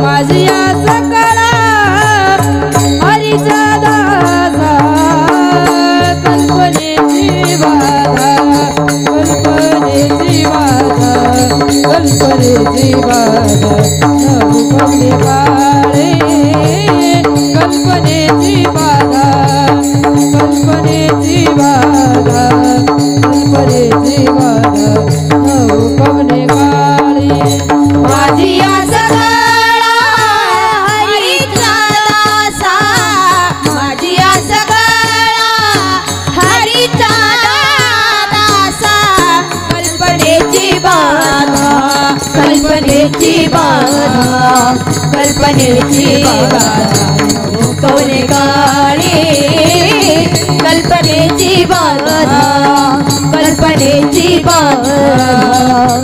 माझिया सकळा हरीचा दासा कल्पनेची बाधा कल्पनेची बाधा कल्पनेची बाधा कल्पने काळे कल्पनेची बाधा कल्पनेची बाधा कल्पनेची बाधा कल्पने काळे माझी सगळा हरीचा दासा माझी सगळा हरीचा दासा कल्पनेची बाधा कल्पनेची बाधा कल्पनेची बाधा कोणे काळे कल्पनेची बाधा कल्पनेची बाधा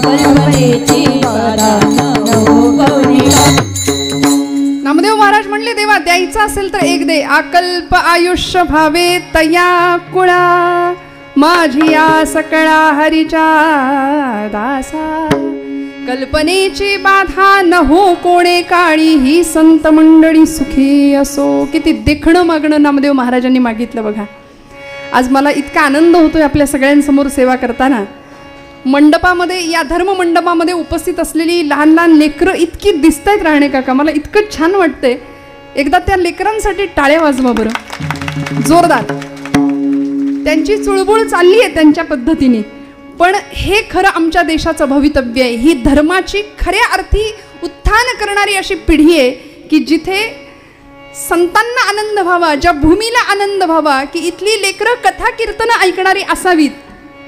कल्पनेची बाधा कोणे नामदेव महाराज म्हणले देवा द्यायचं असेल तर एक दे अकल्प आयुष्य भावे तया कुळा माझी या सकळा हरीच्या दासा कल्पनेची बाधा न हो कोणे काळी ही संत मंडळी सुखी असो. किती देखणं मागणं नामदेव महाराजांनी मागितलं बघा. आज मला इतका आनंद होतोय आपल्या सगळ्यांसमोर सेवा करताना. मंडपामध्ये या धर्म मंडपामध्ये उपस्थित असलेली लहान लहान लेकरं इतकी दिसतायत राहणे काका. मला इतकं छान वाटतंय. एकदा त्या लेकरांसाठी टाळ्या वाजवा बरं जोरदार. त्यांची चुळबुळ चालली आहे त्यांच्या पद्धतीने, पण हे खरं आमच्या देशाचं भवितव्य आहे. ही धर्माची खऱ्या अर्थी उत्थान करणारी अशी पिढी आहे की जिथे संतांना आनंद व्हावा, ज्या भूमीला आनंद व्हावा, की इथली लेकरं कथा कीर्तनं ऐकणारी असावीत.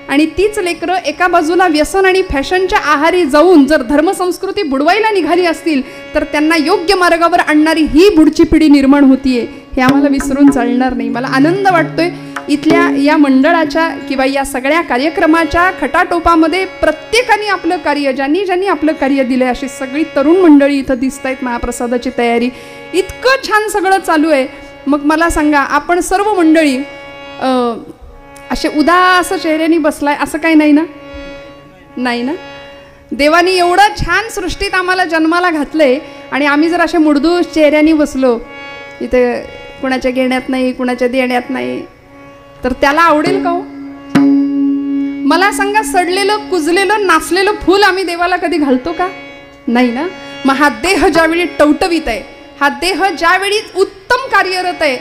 आणि तीच लेकरं एका बाजूला व्यसन आणि फॅशनच्या आहारी जाऊन जर धर्मसंस्कृती बुडवायला निघाली असतील तर त्यांना योग्य मार्गावर आणणारी ही पुढची पिढी निर्माण होतीये हे आम्हाला विसरून चालणार नाही. मला आनंद वाटतोय इथल्या या मंडळाच्या किंवा या सगळ्या कार्यक्रमाच्या खटाटोपामध्ये प्रत्येकाने आपलं कार्य, ज्यांनी ज्यांनी आपलं कार्य दिलं आहे, अशी सगळी तरुण मंडळी इथं दिसत आहेत. महाप्रसादाची तयारी इतकं छान सगळं चालू आहे. मग मला सांगा, आपण सर्व मंडळी असे उदास चेहऱ्याने बसलाय असं काही नाही ना? नाही ना? देवानी एवढं छान सृष्टीत आम्हाला जन्माला घातलंय आणि आम्ही जर असे मुडदूस चेहऱ्याने बसलो, इथे कुणाच्या घेण्यात नाही, कुणाच्या देण्यात नाही, तर त्याला आवडेल का हो? मला सांगा, सडलेलं कुजलेलं नाचलेलं फूल आम्ही देवाला कधी घालतो का? नाही ना? मग हा देह ज्यावेळी टवटवीत आहे, हा देह ज्यावेळी उत्तम कार्यरत आहे,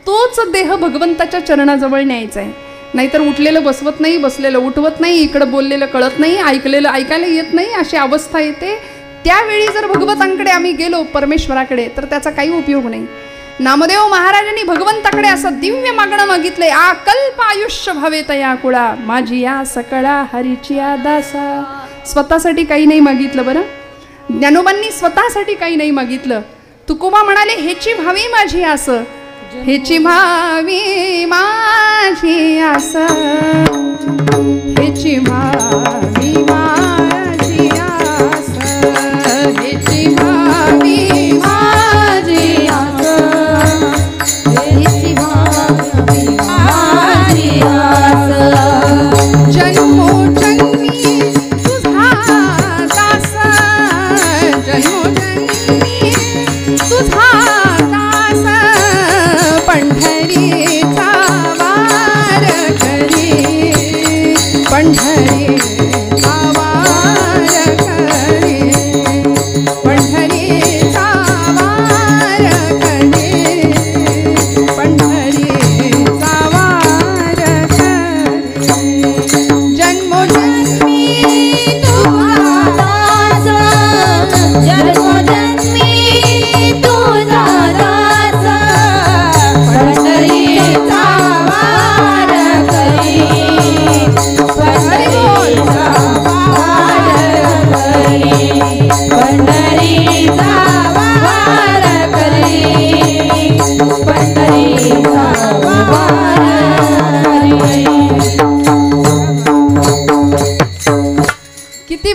तोच देह भगवंताच्या चरणाजवळ न्यायचा आहे. नाहीतर उठलेलं बसवत नाही, बसलेलं उठवत नाही, इकडं बोललेलं कळत नाही, ऐकलेलं ऐकायला येत नाही, अशी अवस्था येते. त्यावेळी जर भगवंतांकडे आम्ही गेलो, परमेश्वराकडे, तर त्याचा काही उपयोग नाही. नामदेव महाराजांनी भगवंताकडे असं दिव्य मागणं मागितलंय, अकल्प आयुष्य भावे तया कुळा माझी या सकळा हरीची या दासा. स्वतःसाठी काही नाही मागितलं बरं. ज्ञानोबांनी स्वतःसाठी काही नाही मागितलं. तुकोबा म्हणाले, हेची भावी माझी आस, हेची भावी माझी आस, हेची भावी माझी आस, हेची भावी माझी आस, हेची भावी माझी आस. जन्मोजन्मी तुझा दास, जन्मोजन्मी तुझा दास, पंढरीचा वार करी, पंढरी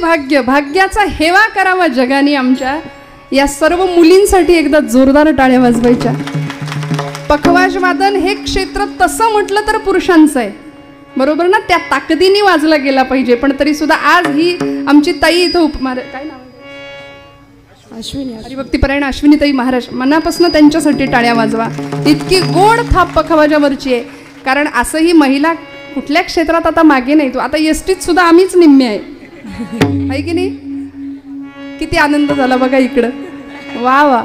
भाग्य, भाग्याचा हेवा करावा जगाने आमच्या. या सर्व मुलींसाठी एकदा जोरदार टाळ्या वाजवायच्या. पखवाज वादन हे क्षेत्र तसं म्हटलं तर पुरुषांचं आहे, बरोबर ना. त्या ताकदीने वाजला गेला पाहिजे. पण तरी सुद्धा आज ही आमची ताई इथं काय नाव अश्विनी, हरिभक्तीपरायण अश्विनीताई महाराज, मनापासून त्यांच्यासाठी टाळ्या वाजवा. इतकी गोड थाप पखवाजावरची आहे. कारण असंही महिला कुठल्या क्षेत्रात आता मागे नाही. तो आता एसटीत सुद्धा आम्हीच निम्मे आहे की नाही. किती आनंद झाला बघा इकडं. वा वा.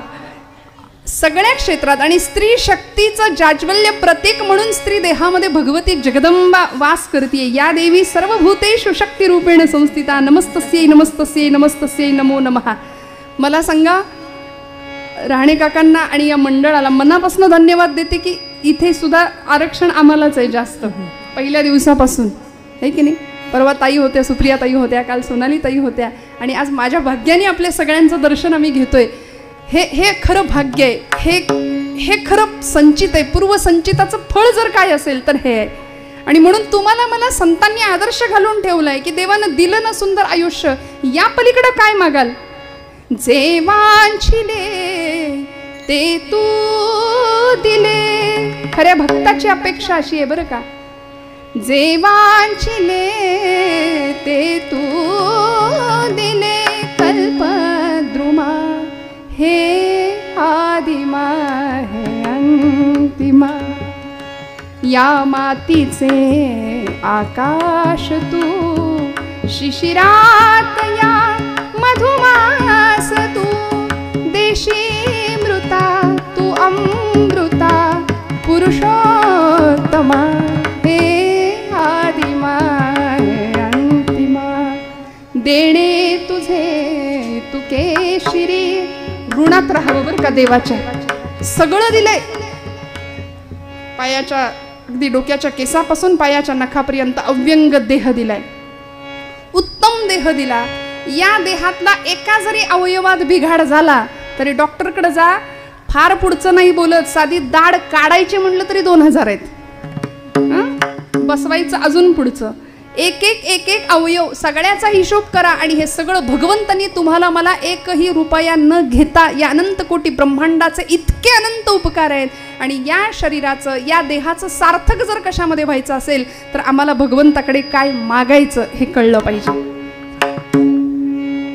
सगळ्या क्षेत्रात. आणि स्त्री शक्तीचं जाज्वल्य प्रतीक म्हणून स्त्री देहामध्ये भगवती जगदंबा वास करते. या देवी सर्वभूतेषु शक्ती रूपेण संस्थिता. नमस्तस्यै नमस्तस्यै नमस्तस्यै नमो नमः. मला सांगा, राणे काकांना आणि या मंडळाला मनापासून धन्यवाद देते की इथे सुद्धा आरक्षण आम्हालाच आहे जास्त, पहिल्या दिवसापासून, आहे की नाही. परवा ताई होत्या, सुप्रिया ताई होत्या, काल सोनाली ताई होत्या, आणि आज माझ्या भाग्याने आपल्या सगळ्यांचं दर्शन आम्ही घेतोय. हे खरं भाग्य आहे. हे खरं संचित आहे. पूर्वसंचिताचं फळ जर काय असेल तर हे आहे. आणि म्हणून तुम्हाला मला संतांनी आदर्श घालून ठेवलाय की देवानं दिलं ना सुंदर आयुष्य, या पलीकडे काय मागाल. जे वांछिले ते तू दिले. खऱ्या भक्ताची अपेक्षा अशी आहे बरं का. जे वांछिले ते तू दिले. कल्पद्रुमा हे आदिमा हे अंतिमा. या मातीचे आकाश तू, शिशिरात या मधुमास तू. देशी मृता तू अमृता पुरुषोत्तमा. हे आदिमा हे अंतिमा. देणे तुझे तू केशरी. ऋणात राहावं बरं का देवाच्या. सगळं दिलंय. पायाच्या अगदी डोक्याच्या केसापासून पायाच्या नखापर्यंत अव्यंग देह दिलाय. उत्तम देह दिला. या देहातला एका जरी अवयवात बिघाड झाला तरी डॉक्टरकडे जा. फार पुढचं नाही बोलत, साधी दाढ काढायची म्हणलं तरी 2000 आहेत. बसवायचं अजून पुढचं. एक एक अवयव सगळ्याचा हिशोब करा. आणि हे सगळं भगवंतांनी तुम्हाला मला एकही रुपया न घेता या अनंत कोटी ब्रह्मांडाचे इतके अनंत उपकार आहेत. आणि या शरीराचं, या देहाचं सार्थक जर कशामध्ये व्हायचं असेल तर आम्हाला भगवंताकडे काय मागायचं हे कळलं पाहिजे.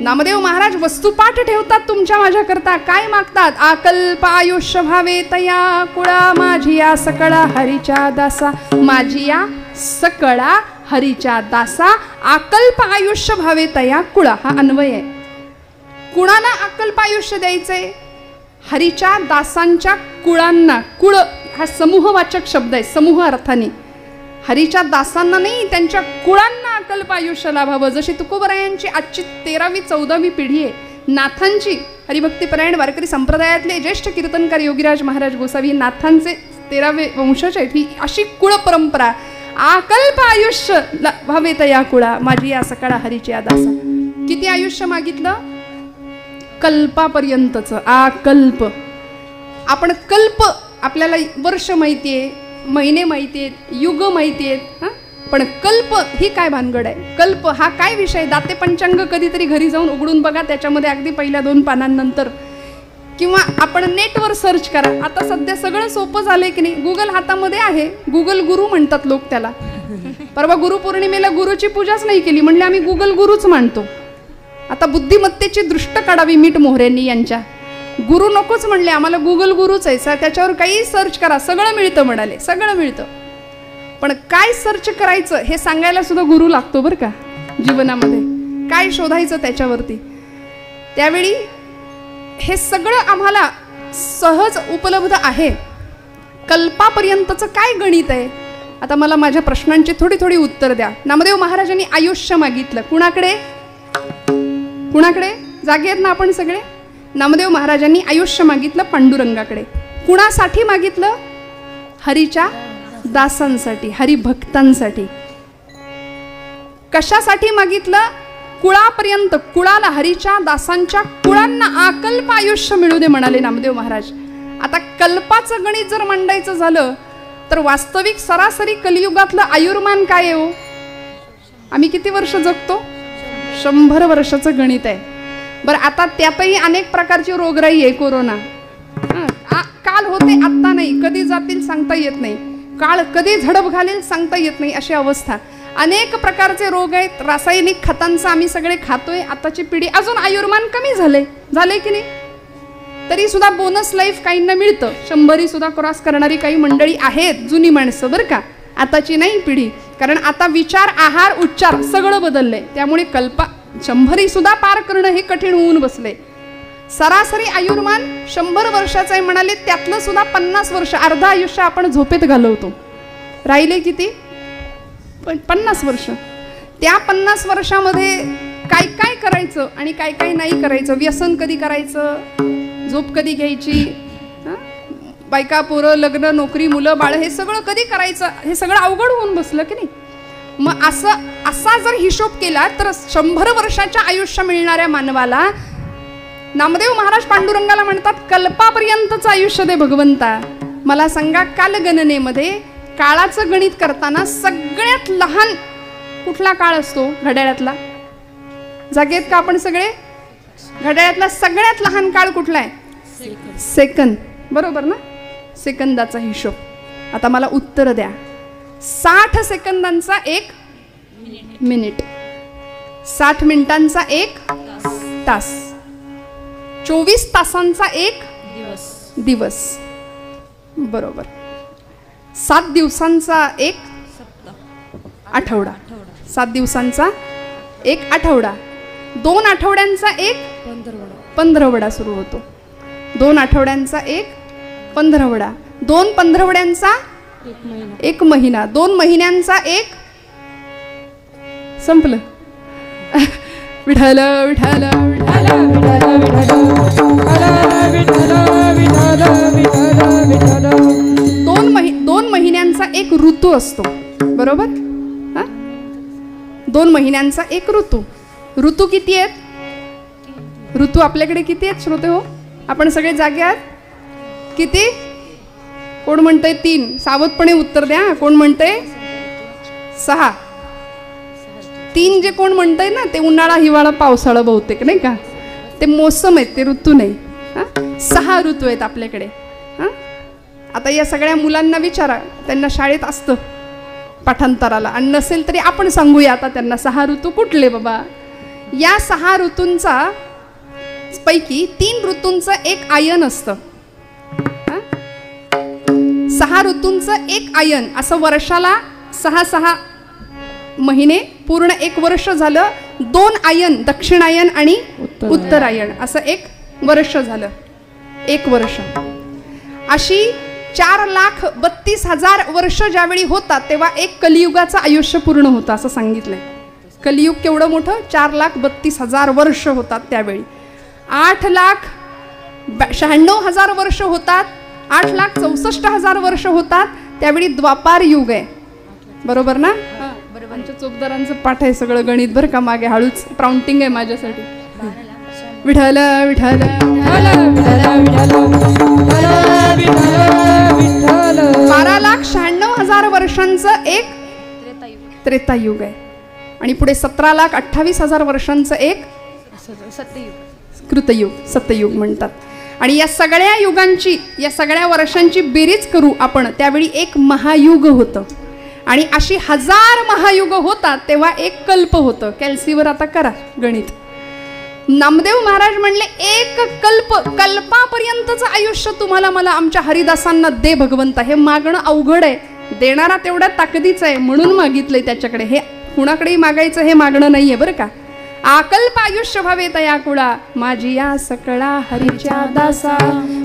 नामदेव महाराज वस्तुपाठ ठेवतात तुमच्या माझ्या करता. काय मागतात. आकल्प आयुष्य भावे तया कुळा. माझी या सकळा हरीच्या दासा. माझी या सकळा हरीच्या दासा. आकल्प आयुष्य भावे तया कुळा. हा अन्वय आहे. कुणाला आकल्प आयुष्य द्यायचंय. हरीच्या दासांच्या कुळांना. कुळ हा समूहवाचक शब्द आहे, समूह अर्थाने. हरीच्या दासांना नाही, त्यांच्या कुळांना अकल्प आयुष्य लाभावं. जशी तुकोबरायांची आजची 13वी 14वी पिढी आहे. नाथांची, हरिभक्तीपरायण वारकरी संप्रदायातले ज्येष्ठ कीर्तनकार योगीराज महाराज गोसावी नाथांचे 13वे वंशज आहेत. ही अशी कुळ परंपरा. आकल्प आयुष्य लाभावे तया कुळा. माझी या सकाळा हरीची या दासा. किती आयुष्य मागितलं. कल्पापर्यंतच. आकल्प. आपण कल्प, आपल्याला वर्ष माहितीये, महिने माहिती आहेत, युग माहिती आहेत. पण कल्प ही काय भानगड आहे. कल्प हा काय विषय. दाते पंचांग कधीतरी घरी जाऊन उघडून बघा. त्याच्यामध्ये अगदी पहिल्या 2 पानांनंतर, किंवा आपण नेटवर सर्च करा. आता सध्या सगळं सोपं झालंय की नाही. गुगल हातामध्ये आहे. गुगल गुरु म्हणतात लोक त्याला. परवा गुरुपौर्णिमेला गुरुची पूजाच नाही केली, म्हणले आम्ही गुगल गुरुच मानतो. आता बुद्धिमत्तेची दृष्ट काढावी मीठ मोहरेंनी यांच्या. गुरु नकोच म्हणले, आम्हाला गुगल गुरुच आहे. त्याच्यावर काही सर्च करा, सगळं मिळतं म्हणाले. सगळं मिळतं. पण काय सर्च करायचं हे सांगायला सुद्धा गुरु लागतो बरं का जीवनामध्ये. काय शोधायचं त्याच्यावरती. त्यावेळी हे सगळं आम्हाला सहज उपलब्ध आहे. कल्पापर्यंतचं काय गणित आहे. आता मला माझ्या प्रश्नांची थोडी थोडी उत्तर द्या. नामदेव महाराजांनी आयुष्य मागितलं. कुणाकडे. कुणाकडे. जागे आहेत ना आपण सगळे. नामदेव महाराजांनी आयुष्य मागितलं पांडुरंगाकडे. कुणासाठी मागितलं. हरीच्या दासांसाठी, हरिभक्तांसाठी. कशासाठी मागितलं. कुळापर्यंत, कुळाला, हरीच्या दासांच्या कुळांना आकल्प आयुष्य मिळू दे म्हणाले नामदेव महाराज. आता कल्पाचं गणित जर मांडायचं झालं तर वास्तविक सरासरी कलियुगातलं आयुर्मान काय आहे हो. आम्ही किती वर्ष जगतो. 100 वर्षाचं गणित आहे. बरं, आता त्यातही अनेक प्रकारची रोगराई आहे. कोरोना काल होते, आत्ता नाही. कधी जातील सांगता येत नाही. काळ कधी झडप घालेल सांगता येत नाही, अशी अवस्था. अनेक प्रकारचे रोग आहेत. रासायनिक खतांचं आम्ही सगळे खातोय. आताची पिढी अजून आयुर्मान कमी झालंय की नाही? तरी सुद्धा बोनस लाईफ काहींना मिळतं. 100 सुद्धा क्रॉस करणारी काही मंडळी आहेत, जुनी माणसं बरं का, आताची नाही पिढी. कारण आता विचार, आहार, उच्चार सगळं बदललंय. त्यामुळे 100 सुद्धा पार करणं हे कठीण होऊन बसले. सरासरी आयुर्मान 100 वर्षाचं आहे म्हणाले, त्यातलं सुद्धा 50 वर्ष, अर्ध आयुष्य आपण झोपेत घालवतो. राहिले किती? 50 वर्ष. त्या 50 वर्षामध्ये काय काय करायचं आणि काय काय नाही करायचं, व्यसन कधी करायचं, झोप कधी घ्यायची, बायका पोरं, लग्न, नोकरी, मुलं बाळ, हे सगळं कधी करायचं, हे सगळं अवघड होऊन बसलं की नाही? मग असा जर हिशोब केला तर 100 वर्षाच्या आयुष्य मिळणाऱ्या मानवाला नामदेव महाराज पांडुरंगाला म्हणतात, कल्पापर्यंतचं आयुष्य दे भगवंता. मला सांगा, कालगणनेमध्ये काळाचं गणित करताना सगळ्यात लहान कुठला काळ असतो? घड्याळातला. जागेत का आपण सगळे? घड्याळातला सगळ्यात लहान काळ कुठला आहे? सेकंद. बरोबर ना? सेकंदाचा हिशोब. आता मला उत्तर द्या. 60 सेकंदांचा 1 मिनिट, 60 मिनिटांचा 1 तास, 24 तासांचा 1 दिवस. बरोबर. 7 दिवसांचा 1 आठवडा, 7 दिवसांचा 1 आठवडा, 2 आठवड्यांचा 1 पंधरवडा सुरू होतो. 2 आठवड्यांचा 1 पंधरवडा, 2 पंधरवड्यांचा 1 महिना, 2 महिन्यांचा 1 संपलं. विठ्ठल विठ्ठल विठ्ठल विठ्ठल. 2 महिन्यांचा 1 ऋतू असतो. बरोबर? 2 महिन्यांचा 1 ऋतू. ऋतू किती आहेत? ऋतू आपल्याकडे किती आहेत श्रोते हो? आपण सगळे जागे आहात? किती? कोण म्हणतंय 3? सावधपणे उत्तर द्या. कोण म्हणतंय 6? 3 जे कोण म्हणतंय ना, ते उन्हाळा, हिवाळा, पावसाळा बहुतेक, नाही का? ते मोसम आहेत, ते ऋतू नाही. 6 ऋतू आहेत आपल्याकडे. आता या सगळ्या मुलांना विचारा, त्यांना शाळेत असतं पाठांतराला, आणि नसेल तरी आपण सांगूया आता त्यांना 6 ऋतू कुठले बाबा. या 6 ऋतूंचा पैकी 3 ऋतूंचं 1 आयन असतं. 6 ऋतूंचं 1 आयन, असं वर्षाला 6 महिने, पूर्ण 1 वर्ष झालं. 2 आयन, दक्षिणायन आणि उत्तरायण, असं 1 वर्ष झालं. 1 वर्ष. अशी 4,32,000 वर्ष ज्यावेळी होतात तेव्हा 1 कलियुगाचं आयुष्य पूर्ण होतं, असं सांगितलंय. कलियुग केवढं मोठं? 4,32,000 वर्ष होतात त्यावेळी. 8,96,000 वर्ष होतात, 8,64,000 वर्ष होतात त्यावेळी द्वापार युग आहे. बरोबर ना? आमच्या चोपदारांचं पाठ आहे सगळं गणित बरं का, मागे हळूच प्राउंटिंग आहे माझ्यासाठी. विठ्ठल विठ्ठल 12,96,000 वर्षांचं 1 त्रेतायुग आहे. आणि पुढे 17,28,000 वर्षांचं 1 कृतयुग, सत्ययुग म्हणतात. आणि या सगळ्या युगांची, या सगळ्या वर्षांची बेरीज करू आपण, त्यावेळी 1 महायुग होतं. आणि अशी 1000 महायुग होतात तेव्हा 1 कल्प होतं. कॅल्सीवर आता करा गणित. नामदेव महाराज म्हणले 1 कल्प, कल्पापर्यंतचं आयुष्य तुम्हाला मला आमच्या हरिदासांना दे भगवंता. हे मागणं अवघड आहे, देणारा तेवढ्या ताकदीचा आहे म्हणून मागितलंय त्याच्याकडे. हे कुणाकडेही मागायचं हे मागणं नाहीये बरं का. आकल्प आयुष्य व्हावे तया कुळा, माझी या सकळा हरीच्या दासा.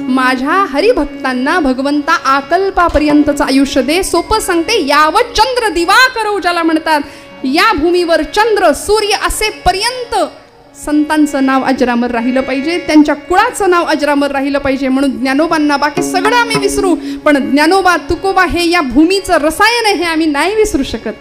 माझ्या हरिभक्तांना भगवंता आकल्पापर्यंतचं आयुष्य दे. सोपं सांगते, यावं चंद्र दिवाकर उजाला म्हणतात. या भूमीवर चंद्र सूर्य असेपर्यंत संतांचं नाव अजरामर राहिलं पाहिजे, त्यांच्या कुळाचं नाव अजरामर राहिलं पाहिजे. म्हणून ज्ञानोबांना, बाकी सगळं आम्ही विसरू, पण ज्ञानोबा तुकोबा हे या भूमीचं रसायन आहे, हे आम्ही नाही विसरू शकत.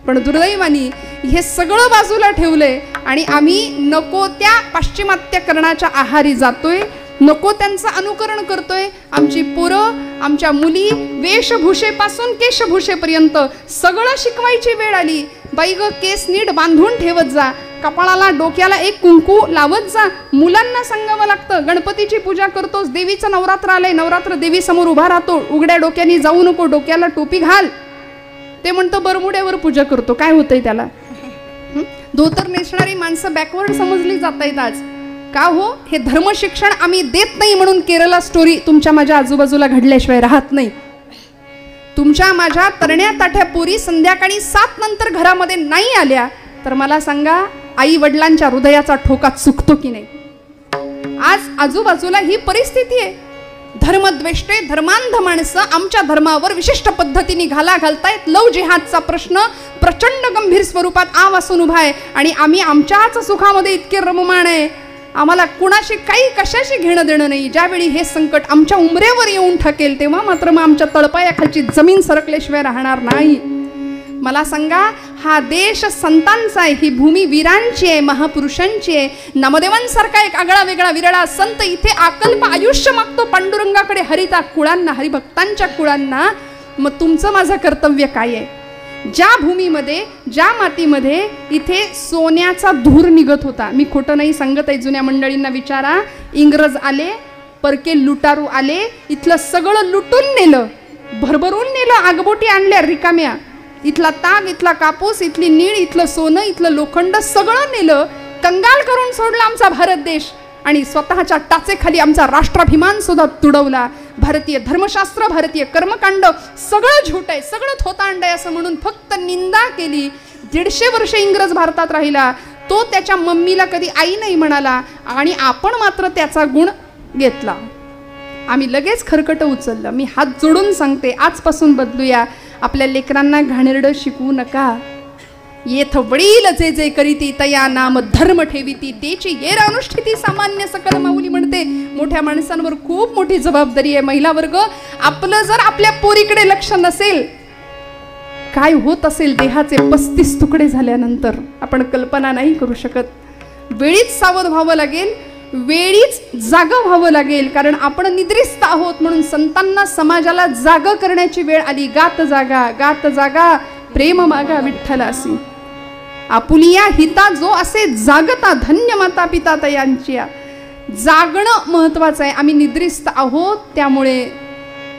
पण दुर्दैवानी हे सगळं बाजूला ठेवलंय आणि आम्ही नको त्या पाश्चिमात्यकरणाच्या आहारी जातोय, नको त्यांचं अनुकरण करतोय. आमची पोरं, आमच्या मुली वेशभूषेपासून केशभूषेपर्यंत सगळं शिकवायची वेळ आली. बाई ग, केस नीट बांधून ठेवत जा, कपाळाला डोक्याला एक कुंकू लावत जा. मुलांना सांगावं लागतं, गणपतीची पूजा करतोस, देवीचं नवरात्र आलंय, नवरात्र देवी समोर उभा राहतो, उघड्या डोक्याने जाऊ नको, डोक्याला टोपी घाल. ते म्हणतो बरमुड्यावर पूजा करतो, काय होतंय त्याला? धोतर नेसणारी माणसं बॅकवर्ड समजली जात आहेत आज. का हो? हे धर्म शिक्षण आम्ही देत नाही म्हणून केरला स्टोरी तुमच्या माझ्या आजूबाजूला घडल्याशिवाय राहत नाही. तुमच्या माझ्या तरण्या ताठ्या पोरी संध्याकाळी 7 नंतर घरामध्ये नाही आल्या तर मला सांगा, आई वडिलांच्या हृदयाचा ठोका चुकतो की नाही? आज आजूबाजूला ही परिस्थिती आहे. धर्मद्वेष्टे धर्मांध माणसं आमच्या धर्मावर विशिष्ट पद्धतीने घाला घालतायत. लव जिहादचा प्रश्न प्रचंड गंभीर स्वरूपात आव असून उभा आहे आणि आम्ही आमच्याच सुखामध्ये इतके रममाण आहे, आम्हाला कुणाशी काही कशाशी घेणं देणं नाही. ज्यावेळी हे संकट आमच्या उंबऱ्यावर येऊन ठकेल तेव्हा मात्र मग आमच्या तळपायाखालची जमीन सरकल्याशिवाय राहणार नाही. मला सांगा, हा देश संतांचा आहे, ही भूमी वीरांची आहे, महापुरुषांची आहे. नामदेवांसारखा एक आगळा वेगळा विरळा संत इथे अकल्प आयुष्य मागतो पांडुरंगाकडे, हरिता कुळांना, हरिभक्तांच्या कुळांना. मग तुमचं माझं कर्तव्य काय आहे? ज्या भूमीमध्ये, ज्या मातीमध्ये इथे सोन्याचा धूर निघत होता, मी खोटं नाही सांगत आहे, जुन्या मंडळींना विचारा, इंग्रज आले, परके लुटारू आले, इथलं सगळं लुटून नेलं, भरभरून नेलं, आगबोटी आणल्या रिकाम्या, इथला ताग, इथला कापूस, इथली नीळ, इथलं सोनं, इथलं लोखंड सगळं नेलं, कंगाल करून सोडला आमचा भारत देश आणि स्वतःच्या टाचेखाली आमचा राष्ट्राभिमान सुद्धा तुडवला. भारतीय धर्मशास्त्र, भारतीय कर्मकांड सगळं झूट आहे, सगळं थोतांड आहे असं म्हणून फक्त निंदा केली. 150 वर्ष इंग्रज भारतात राहिला, तो त्याच्या मम्मीला कधी आई नाही म्हणाला आणि आपण मात्र त्याचा गुण घेतला. आम्ही लगेच खरकटं उचललं. मी हात जोडून सांगते, आजपासून बदलूया. आपल्या लेकरांना घाणेरडं शिकवू नका. येथ वडील जे जे करीती तया नाम धर्म ठेवीती, तेची येर अनुष्ठिती सामान्य सकल माऊली म्हणते. मोठ्या माणसांवर खूप मोठी जबाबदारी आहे. महिला वर्ग, आपलं जर आपल्या पोरीकडे लक्ष नसेल, काय होत असेल देहाचे 35 तुकडे झाल्यानंतर आपण कल्पना नाही करू शकत. वेळीच सावध व्हावं लागेल, वेळीच जागं व्हावं लागेल, कारण आपण निद्रिस्त आहोत. म्हणून संतांना, समाजाला जाग करण्याची वेळ आली. गात जागा, गात जागा, प्रेम मागा विठ्ठलासी, आपुलिया हिता जो असे जागता, धन्य माता पिता तयांची. जागणं महत्वाचं आहे. आम्ही निद्रिस्त आहोत त्यामुळे.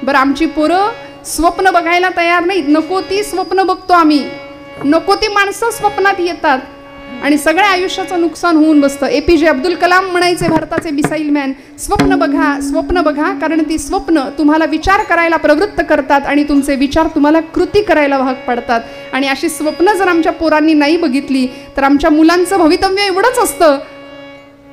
बरं, आमची पोरं स्वप्न बघायला तयार नाहीत, नको ती स्वप्न बघतो आम्ही, नको ती माणसं स्वप्नात येतात आणि सगळ्या आयुष्याचं नुकसान होऊन बसतं. APJ अब्दुल कलाम म्हणायचे, भारताचे मिसाईल मॅन, स्वप्न बघा, स्वप्न बघा, कारण ती स्वप्न तुम्हाला विचार करायला प्रवृत्त करतात आणि तुमचे विचार तुम्हाला कृती करायला भाग पडतात. आणि अशी स्वप्न जर आमच्या पोरांनी नाही बघितली तर आमच्या मुलांचं भवितव्य एवढंच असतं,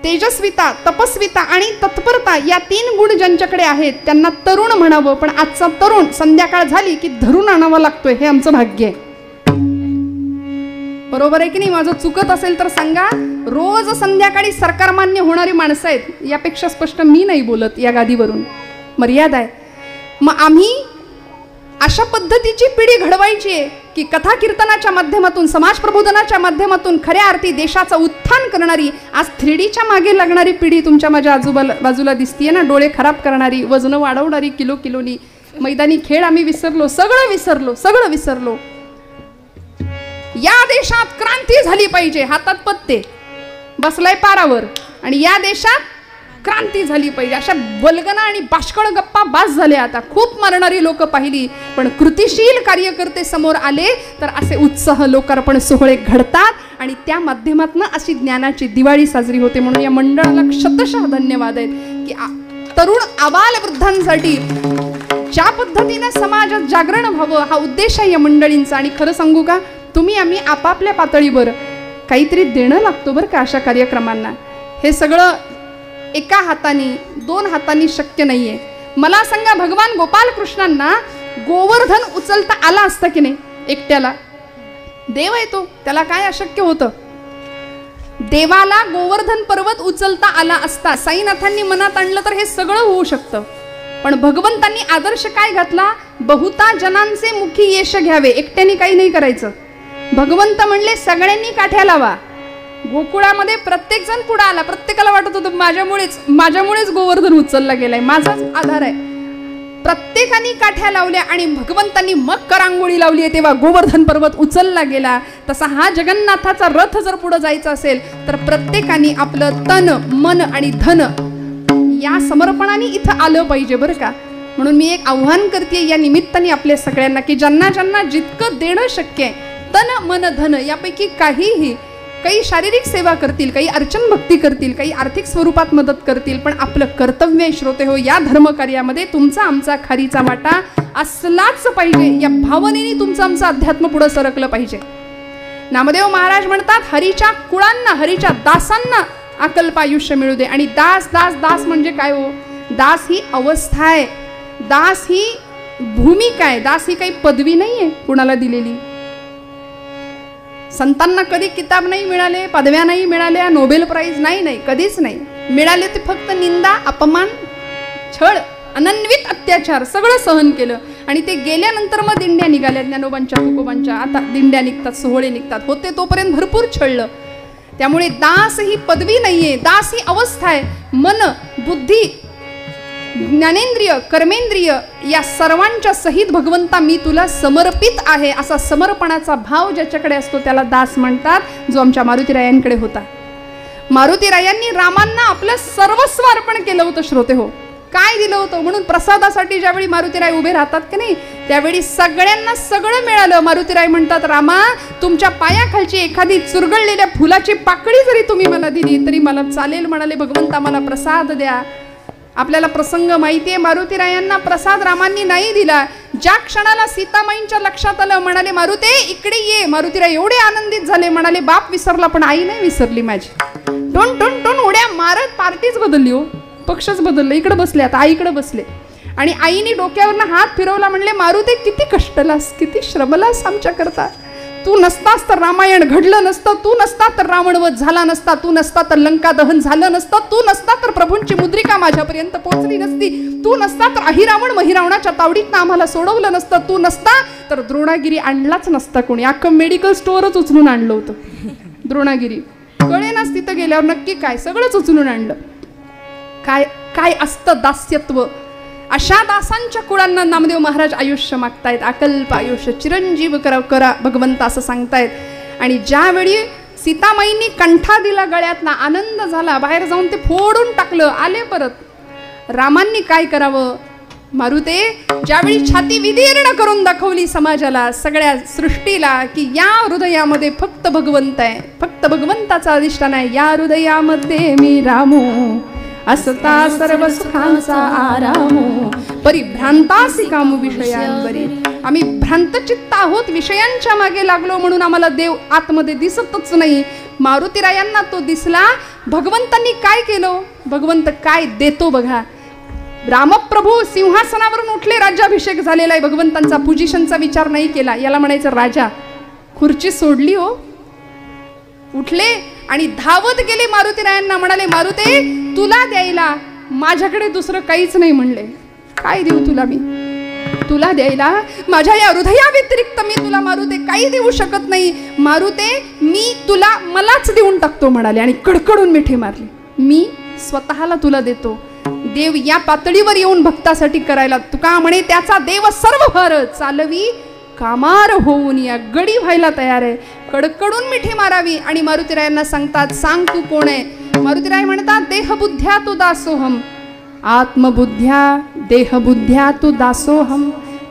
तेजस्विता, तपस्विता आणि तत्परता या 3 गुण ज्यांच्याकडे आहेत त्यांना तरुण म्हणावं. पण आजचा तरुण संध्याकाळ झाली की धरून आणावा लागतोय, हे आमचं भाग्य आहे. बरोबर आहे की नाही? माझं चुकत असेल तर सांगा. रोज संध्याकाळी सरकार मान्य होणारी माणसं आहेत, यापेक्षा स्पष्ट मी नाही बोलत या गादीवरून, मर्यादा आहे. मग आम्ही अशा पद्धतीची पिढी घडवायची आहे की कथा कीर्तनाच्या माध्यमातून, समाज प्रबोधनाच्या माध्यमातून खऱ्या अर्थी देशाचं उत्थान करणारी, आज 3Dच्या मागे लागणारी पिढी तुमच्या माझ्या बाजूला दिसतीये ना, डोळे खराब करणारी, वजन वाढवणारी, किलोनी. मैदानी खेळ आम्ही विसरलो, सगळं विसरलो. या देशात क्रांती झाली पाहिजे, हातात पत्ते बसलाय पारावर, आणि या देशात क्रांती झाली पाहिजे. अशा वल्गना आणि बाष्कळ गप्पा बास झाल्या. आता खूप मारणारी लोक पाहिली, पण कृतिशील कार्यकर्ते समोर आले तर असे उत्साह लोकार्पण सोहळे घडतात आणि त्या माध्यमातून अशी ज्ञानाची दिवाळी साजरी होते. म्हणून या मंडळाला शतशः धन्यवाद आहेत की तरुण आबाल वृद्धांसाठी ज्या पद्धतीने समाजात जागरण व्हावं हा उद्देश आहे या मंडळींचा. आणि खरं सांगू का, तुम्ही आम्ही आपापल्या पातळीवर काहीतरी देणं लागतो बरं का अशा कार्यक्रमांना. हे सगळं एका हाताने, 2 हातांनी शक्य नाहीये. मला सांगा, भगवान गोपाल कृष्णांना गोवर्धन उचलता आला असतं की नाही एकट्याला? देव आहे तो, त्याला काय अशक्य होतं? देवाला गोवर्धन पर्वत उचलता आला असता, साईनाथांनी मनात आणलं तर हे सगळं होऊ शकतं. पण भगवंतांनी आदर्श काय घातला? बहुता जनांचे मुखी यश घ्यावे, एकट्याने काही नाही करायचं. भगवंत म्हणले सगळ्यांनी काठ्या लावा. गोकुळामध्ये प्रत्येक जण पुढे आला, प्रत्येकाला वाटत होतं माझ्यामुळेच गोवर्धन उचलला गेलाय, माझाच आधार आहे. प्रत्येकाने काठ्या लावल्या आणि भगवंतांनी मग करांगोळी लावली तेव्हा गोवर्धन पर्वत उचलला गेला. तसा हा जगन्नाथाचा रथ जर पुढे जायचा असेल तर प्रत्येकाने आपलं तन मन आणि धन या समर्पणाने इथं आलं पाहिजे बरं का. म्हणून मी एक आव्हान करते या निमित्ताने आपल्या सगळ्यांना की ज्यांना ज्यांना जितकं देणं शक्य आहे तन मन धन यापैकी काहीही, काही शारीरिक सेवा करतील, काही अर्चन भक्ती करतील, काही आर्थिक स्वरूपात मदत करतील, पण आपलं कर्तव्य श्रोते हो या धर्मकार्यामध्ये तुमचा आमचा खारीचा वाटा असलाच पाहिजे. या भावनेने तुमचं आमचं अध्यात्म पुढे सरकलं पाहिजे. नामदेव महाराज म्हणतात हरीच्या कुळांना हरीच्या दासांना अकल्प आयुष्य मिळू दे. आणि दास दास दास म्हणजे काय हो? दास ही अवस्था आहे, दास ही भूमिका आहे, दास ही काही पदवी नाही आहे कुणाला दिलेली. संतांना कधी किताब नाही मिळाले, पदव्या नाही मिळाल्या, नोबेल प्राइज नाही, कधीच नाही मिळाले. ते फक्त निंदा, अपमान, छळ, अनन्वित अत्याचार सगळं सहन केलं. आणि ते गेल्यानंतर मग दिंड्या निघाल्या, ज्ञानोबांच्या तुकोबांच्या. आता दिंड्या निघतात, सोहळे निघतात. होते तोपर्यंत भरपूर छळलं. त्यामुळे दास ही पदवी नाहीये, दास ही अवस्था आहे. मन, बुद्धी, ज्ञानेंद्रिय, कर्मेंद्रिय या सर्वांच्या सहित भगवंता मी तुला समर्पित आहे असा समर्पणाचा भाव ज्याच्याकडे असतो त्याला दास म्हणतात, जो आमच्या मारुतीरायांकडे होता. मारुतीरायांनी रामांना आपलं सर्वस्व अर्पण केलं होतं श्रोते हो. काय दिलं होतं? म्हणून प्रसादासाठी ज्यावेळी मारुतीराय उभे राहतात की नाही त्यावेळी सगळ्यांना सगळं मिळालं. मारुतीराय म्हणतात रामा तुमच्या पायाखालची एखादी चुरगळलेल्या फुलाची पाकळी जरी तुम्ही मला दिली तरी मला चालेल. म्हणाले भगवंता मला प्रसाद द्या. आपल्याला प्रसंग माहिती आहे, मारुतीरायांना प्रसाद रामांनी नाही दिला. ज्या क्षणाला सीतामाईंच्या लक्षात आलं म्हणाले मारुते इकडे ये. मारुतीराय एवढे आनंदित झाले, म्हणाले बाप विसरला पण आई नाही विसरली माझी. टोन टोन टोन उड्या मारत पार्टीच बदलली हो, पक्षच बदललं. इकडे बसले, आता आईकडे बसले आणि आईने डोक्यावरनं हात फिरवला. म्हणले मारुते किती कष्टलास, किती श्रमलास आमच्या करता. तू नसतास तर रामायण घडलं नसतं, तू नसता तर रावणवध झाला नसता, तू नसता तर लंका दहन झालं नसतं, तू नसता तर प्रभूंची मुद्रिका माझ्यापर्यंत पोहोचली नसती, तू नसता तर अहिरावण महिरावणाच्या तावडीतनं आम्हाला सोडवलं नसतं, तू नसता तर द्रोणागिरी आणलाच नसता कोणी. अख्खं मेडिकल स्टोअरच उचलून आणलं होतं द्रोणागिरी. कळेनाच तिथं गेल्यावर नक्की काय, सगळंच उचलून आणलं. काय काय असतं दास्यत्व. अशा दासांच्या कुळांना नामदेव महाराज आयुष्य मागतायत, अकल्प आयुष्य, चिरंजीव करा भगवंता असं सांगतायत. आणि ज्यावेळी सीतामाईंनी कंठा दिला गळ्यातला, आनंद झाला, बाहेर जाऊन ते फोडून टाकलं, आले परत. रामांनी काय करावं? मारुते ज्यावेळी छाती विदीर्ण करून दाखवली समाजाला, सगळ्या सृष्टीला की या हृदयामध्ये फक्त भगवंत आहे, फक्त भगवंताचा अधिष्ठान आहे, या हृदयामध्ये मी रामो असता सर्व सुखांचा आरामो परिभ्रांतासी कामू विषयांवरी. आम्ही भ्रांतचित्त आहोत, विषयांच्या मागे लागलो म्हणून आम्हाला देव आतमध्ये दिसतच नाही. मारुतीरायांना तो दिसला. भगवंतांनी काय केलं? भगवंत काय देतो बघा. रामप्रभू सिंहासनावरून उठले, राज्याभिषेक झालेला आहे. भगवंतांचा पोझिशनचा विचार नाही केला, याला म्हणायचं राजा. खुर्ची सोडली हो, उठले आणि धावत गेले मारुतीरायांना. म्हणाले मारुते तुला द्यायला माझ्याकडे दुसरं काहीच नाही. म्हणले काय देऊ तुला मी? तुला द्यायला माझ्या या हृदया व्यतिरिक्त मी तुला मारुते काही देऊ शकत नाही. मारुते मी तुला मलाच देऊन टाकतो म्हणाले आणि कडकडून मिठी मारली. मी स्वतःला तुला देतो. देव या पातळीवर येऊन भक्तासाठी करायला, तुका म्हणे त्याचा देव सर्व भर चालवी कामार होऊन या गडी व्हायला तयार आहे. कडकडून मिठी मारावी. आणि मारुतीरायांना सांगतात सांग तू कोण आहे? मारुतीराय म्हणतात देहबुद्ध्या तू दासोहम, आत्मबुद्ध्या देहबुद्ध्या तू दासोहम,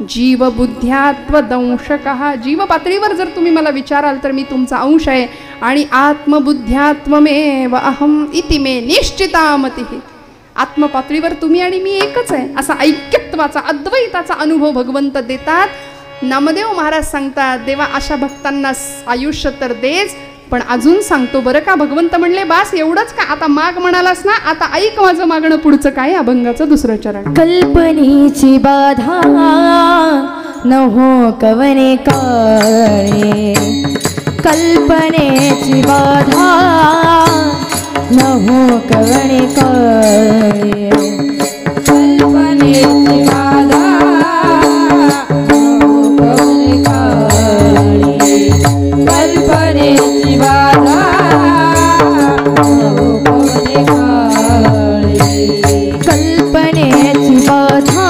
जीवबुद्ध्या त्वदंशकः. जीव पातळीवर जर तुम्ही मला विचाराल तर मी तुमचा अंश आहे. आणि आत्मबुद्ध्या त्वमेव अहम इति मे निश्चिता मतिः. आत्मपातळीवर तुम्ही आणि मी एकच आहे असा ऐक्यत्वाचा अद्वैताचा अनुभव भगवंत देतात. नामदेव महाराज सांगतात देवा अशा भक्तांना आयुष्य तर देच, पण अजून सांगतो बरं का. भगवंत म्हणले बास एवढंच का? आता माग म्हणालास ना, आता ऐक माझं मागणं पुढचं काय. अभंगाचं दुसरं चरण. कल्पनेची बाधा न हो कवने काळे, कल्पनेची बाधा न हो कवने काळे, कल्पनेची बाधा कल्पनेची बाधा कल्पनेची बाधा